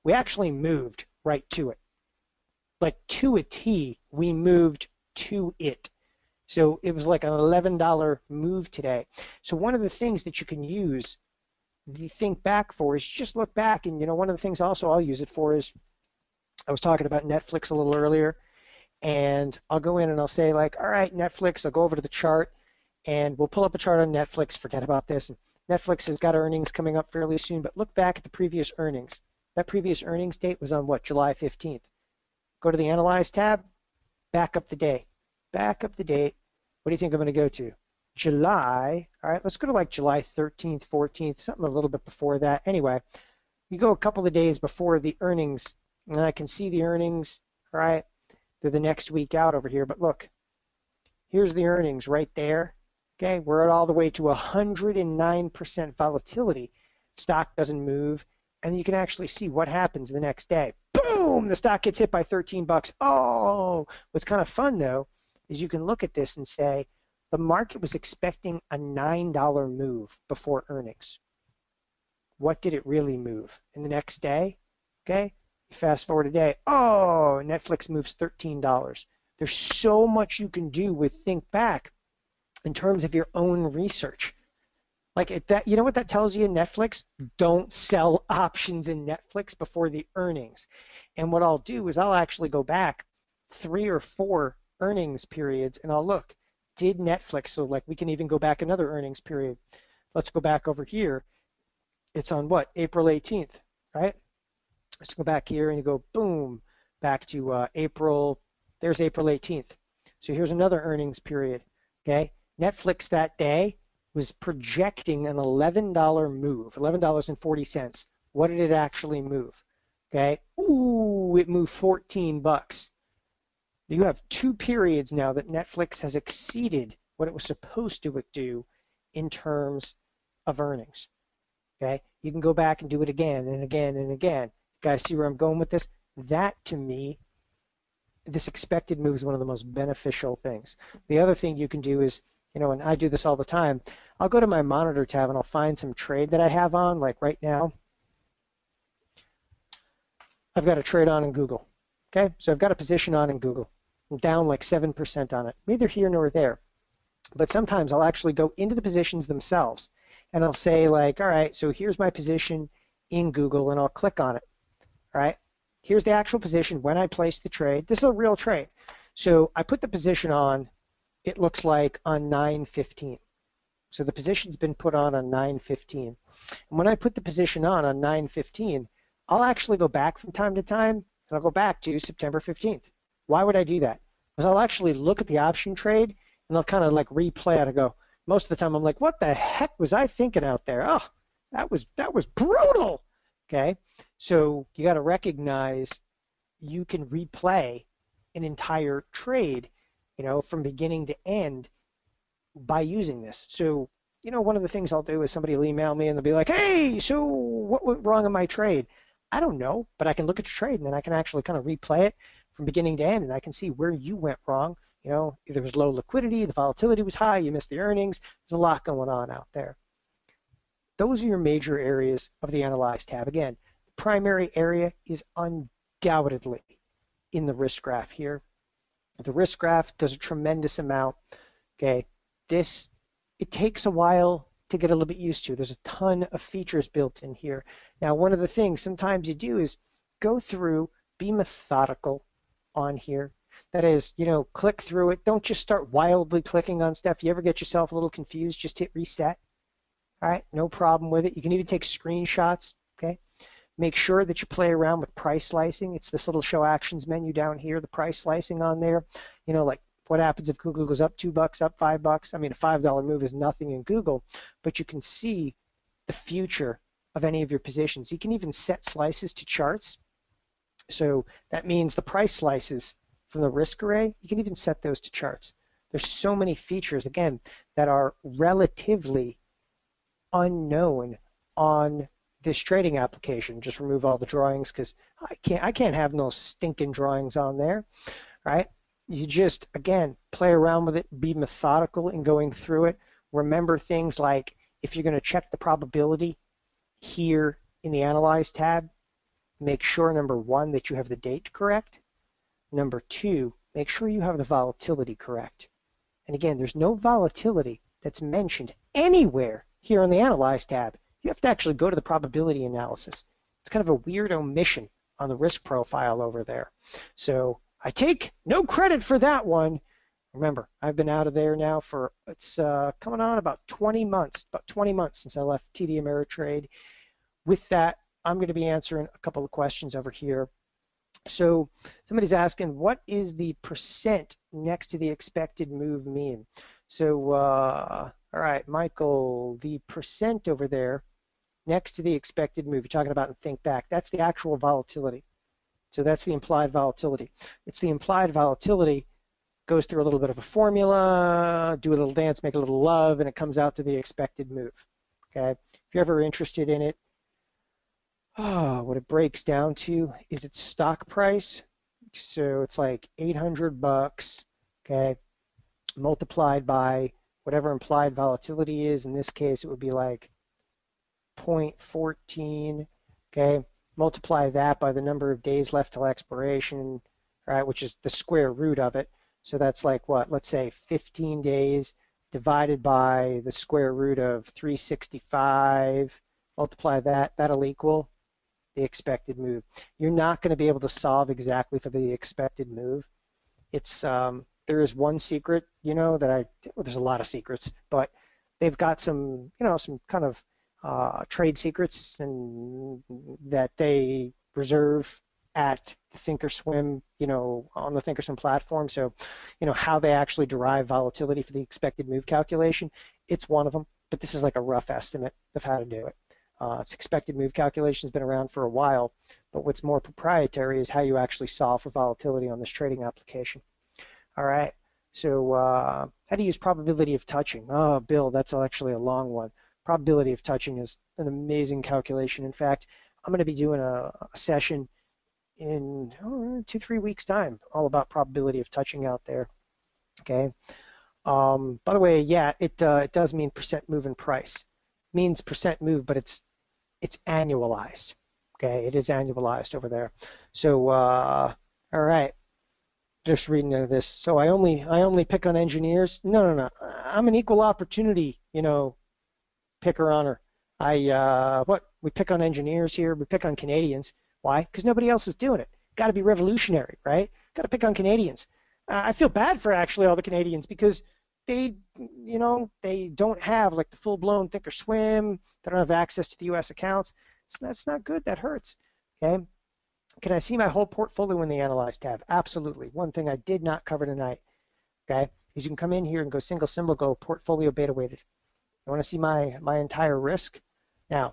we actually moved right to it. Like to a T, we moved to it. So it was like an $11 move today. So one of the things that you can use the think back for is just look back. And, you know, one of the things also I'll use it for is, I was talking about Netflix a little earlier, and I'll go in and I'll say like, all right, Netflix, I'll go over to the chart, and we'll pull up a chart on Netflix, forget about this. And Netflix has got earnings coming up fairly soon, but look back at the previous earnings. That previous earnings date was on what, July 15th. Go to the Analyze tab, back up the day. Back up the date. What do you think I'm going to go to? July, all right, let's go to like July 13th, 14th, something a little bit before that. Anyway, you go a couple of days before the earnings, and I can see the earnings, all right, they're the next week out over here, but look, here's the earnings right there. Okay, we're at all the way to 109% volatility. Stock doesn't move. and you can actually see what happens the next day. Boom! The stock gets hit by 13 bucks. Oh, what's kind of fun though is you can look at this and say the market was expecting a $9 move before earnings. What did it really move? And the next day, okay, you fast forward a day. Oh, Netflix moves $13. There's so much you can do with Think Back in terms of your own research. Like that, you know what that tells you in Netflix? Don't sell options in Netflix before the earnings. And what I'll do is I'll actually go back 3 or 4 earnings periods and I'll look, did Netflix, so like we can even go back another earnings period. Let's go back over here. It's on what? April 18th, right? Let's go back here and you go boom, back to April, there's April 18th. So here's another earnings period, okay? Netflix that day was projecting an $11 move, $11.40. What did it actually move? Okay, ooh, it moved 14 bucks. You have 2 periods now that Netflix has exceeded what it was supposed to do in terms of earnings. Okay, you can go back and do it again and again and again. You guys see where I'm going with this? That to me, this expected move is one of the most beneficial things. The other thing you can do is, you know, and I do this all the time, I'll go to my monitor tab and I'll find some trade that I have on, like right now. I've got a trade on in Google. Okay, so I've got a position on in Google. I'm down like 7% on it. Neither here nor there. But sometimes I'll actually go into the positions themselves and I'll say like, all right, so here's my position in Google and I'll click on it. All right, here's the actual position when I place the trade. This is a real trade. So I put the position on, it looks like on 9:15. So the position's been put on 9:15. And when I put the position on 9:15, I'll actually go back from time to time, and I'll go back to September 15th. Why would I do that? Because I'll actually look at the option trade, and I'll kind of like replay it and go, most of the time I'm like, what the heck was I thinking out there? Oh, that was brutal. Okay, so you got to recognize you can replay an entire trade, you know, from beginning to end by using this. So, you know, one of the things I'll do is somebody will email me and they'll be like, hey, so what went wrong in my trade? I don't know, but I can look at your trade and then I can actually kind of replay it from beginning to end and I can see where you went wrong. You know, if there was low liquidity, the volatility was high, you missed the earnings, there's a lot going on out there. Those are your major areas of the Analyze tab. Again, the primary area is undoubtedly in the risk graph here. The risk graph does a tremendous amount. Okay, this, it takes a while to get a little bit used to. There's a ton of features built in here. Now, one of the things sometimes you do is go through, be methodical on here. That is, you know, click through it. Don't just start wildly clicking on stuff. You ever get yourself a little confused, just hit reset. All right, no problem with it. You can even take screenshots, okay? Make sure that you play around with price slicing. It's this little show actions menu down here, the price slicing on there. You know, like what happens if Google goes up $2, up $5? I mean, a $5 move is nothing in Google, but you can see the future of any of your positions. You can even set slices to charts. So that means the price slices from the risk array, you can even set those to charts. There's so many features, again, that are relatively unknown on this trading application. Just remove all the drawings because I can't have no stinking drawings on there, right? You just, again, play around with it, be methodical in going through it. Remember things like if you're going to check the probability here in the Analyze tab, make sure, number 1, that you have the date correct. Number 2, make sure you have the volatility correct. And again, there's no volatility that's mentioned anywhere here on the Analyze tab. You have to actually go to the probability analysis. It's kind of a weird omission on the risk profile over there. So I take no credit for that one. Remember, I've been out of there now for, it's coming on about 20 months since I left TD Ameritrade. With that, I'm going to be answering a couple of questions over here. So somebody's asking, what is the percent next to the expected move mean? So, all right, Michael, the percent over there next to the expected move, you're talking about in Think Back, that's the actual volatility. So that's the implied volatility. It's the implied volatility, goes through a little bit of a formula, do a little dance, make a little love, and it comes out to the expected move. Okay, if you're ever interested in it, what it breaks down to is its stock price. So it's like 800 bucks, okay, multiplied by whatever implied volatility is. In this case, it would be like 0.14, okay? Multiply that by the number of days left till expiration, right, which is the square root of it. So that's like what? Let's say 15 days divided by the square root of 365. Multiply that. That'll equal the expected move. You're not going to be able to solve exactly for the expected move. It's there is one secret, you know, that well, there's a lot of secrets, but they've got some, you know, some kind of trade secrets and that they reserve at the Thinkorswim, you know, on the Thinkorswim platform. So, you know, how they actually derive volatility for the expected move calculation, it's one of them, but this is like a rough estimate of how to do it. Its expected move calculation has been around for a while, but what's more proprietary is how you actually solve for volatility on this trading application. All right, so how to use probability of touching. Oh, Bill, that's actually a long one. Probability of touching is an amazing calculation. In fact, I'm going to be doing a session in 2-3 weeks' time, all about probability of touching out there. Okay. By the way, yeah, it does mean percent move in price. It means percent move, but it's annualized. Okay, it is annualized over there. So all right, just reading into this. So I only pick on engineers. No. I'm an equal opportunity, you know, picker honor. We pick on engineers here. We pick on Canadians. Why? Because nobody else is doing it. Got to be revolutionary, right? Got to pick on Canadians. I feel bad for actually all the Canadians because they, you know, they don't have like the full-blown Thinkorswim. They don't have access to the U.S. accounts. That's not good. That hurts. Okay. Can I see my whole portfolio in the Analyze tab? Absolutely. One thing I did not cover tonight, okay, is you can come in here and go single symbol, go portfolio beta weighted. You want to see my entire risk? Now,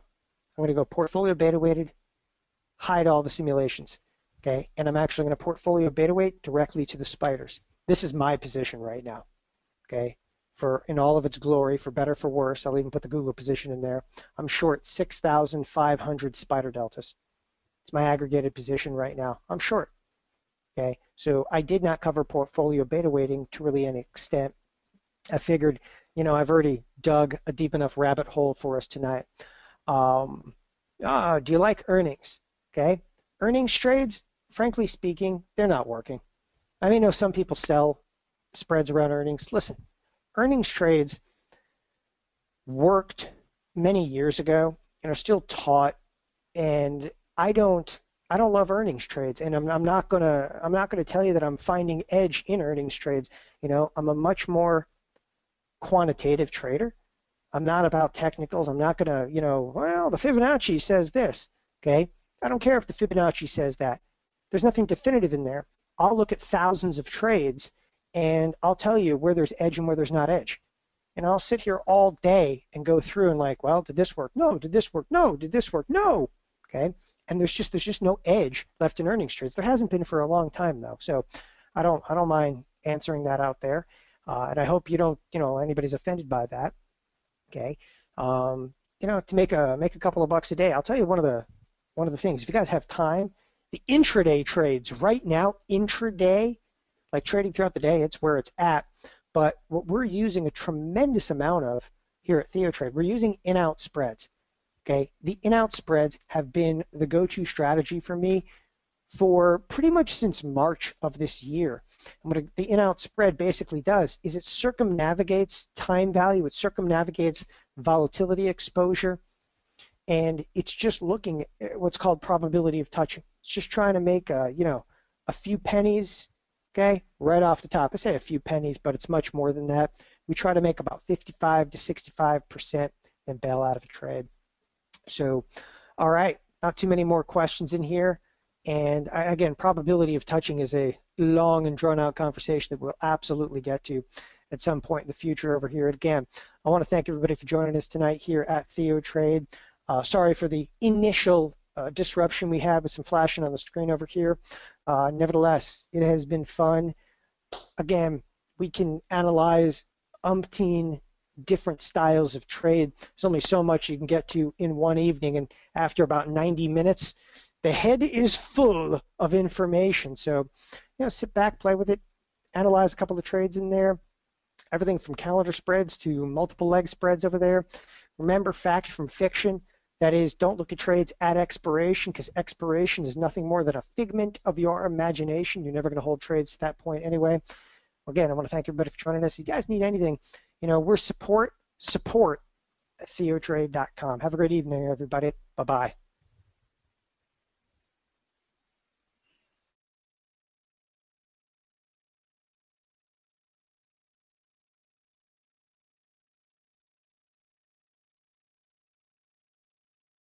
I'm going to go portfolio beta weighted, hide all the simulations, okay, and I'm actually going to portfolio beta weight directly to the spiders. This is my position right now, okay, in all of its glory, for better, for worse. I'll even put the Google position in there. I'm short 6,500 spider deltas. It's my aggregated position right now. I'm short. Okay, so I did not cover portfolio beta weighting to really any extent. I figured, you know, I've already dug a deep enough rabbit hole for us tonight. Do you like earnings? Okay, earnings trades, frankly speaking, they're not working. I mean, I know some people sell spreads around earnings. Listen, earnings trades worked many years ago and are still taught, and I don't love earnings trades, and I'm not gonna tell you that I'm finding edge in earnings trades. You know, I'm a much more quantitative trader. I'm not about technicals. I'm not gonna, you know, well, the Fibonacci says this. Okay, I don't care if the Fibonacci says that. There's nothing definitive in there. I'll look at thousands of trades, and I'll tell you where there's edge and where there's not edge. And I'll sit here all day and go through and like, well, did this work? No. Did this work? No. Did this work? No. Okay. And there's just no edge left in earnings trades. There hasn't been for a long time though. So I don't mind answering that out there. And I hope you don't, you know, anybody's offended by that. Okay. You know, to make a couple of bucks a day, I'll tell you one of the things. If you guys have time, the intraday trades right now, intraday, like trading throughout the day, it's where it's at. But what we're using a tremendous amount of here at TheoTrade, we're using in-out spreads. Okay, the in-out spreads have been the go-to strategy for me for pretty much since March of this year. And what the in-out spread basically does is it circumnavigates time value, it circumnavigates volatility exposure, and it's just looking at what's called probability of touching. It's just trying to make you know, a few pennies, okay, right off the top. I say a few pennies, but it's much more than that. We try to make about 55 to 65% and bail out of a trade. So, all right, not too many more questions in here. And again, probability of touching is a long and drawn out conversation that we'll absolutely get to at some point in the future over here. Again, I want to thank everybody for joining us tonight here at TheoTrade. Sorry for the initial disruption we had with some flashing on the screen over here. Nevertheless, it has been fun. Again, we can analyze umpteen different styles of trade. There's only so much you can get to in one evening, and after about 90 minutes, the head is full of information. So, sit back, play with it, analyze a couple of trades in there. Everything from calendar spreads to multiple leg spreads over there. Remember, fact from fiction. That is, don't look at trades at expiration, because expiration is nothing more than a figment of your imagination. You're never going to hold trades to that point anyway. Again, I want to thank everybody for joining us. If you guys need anything, we're support at TheoTrade.com. Have a great evening, everybody. Bye-bye.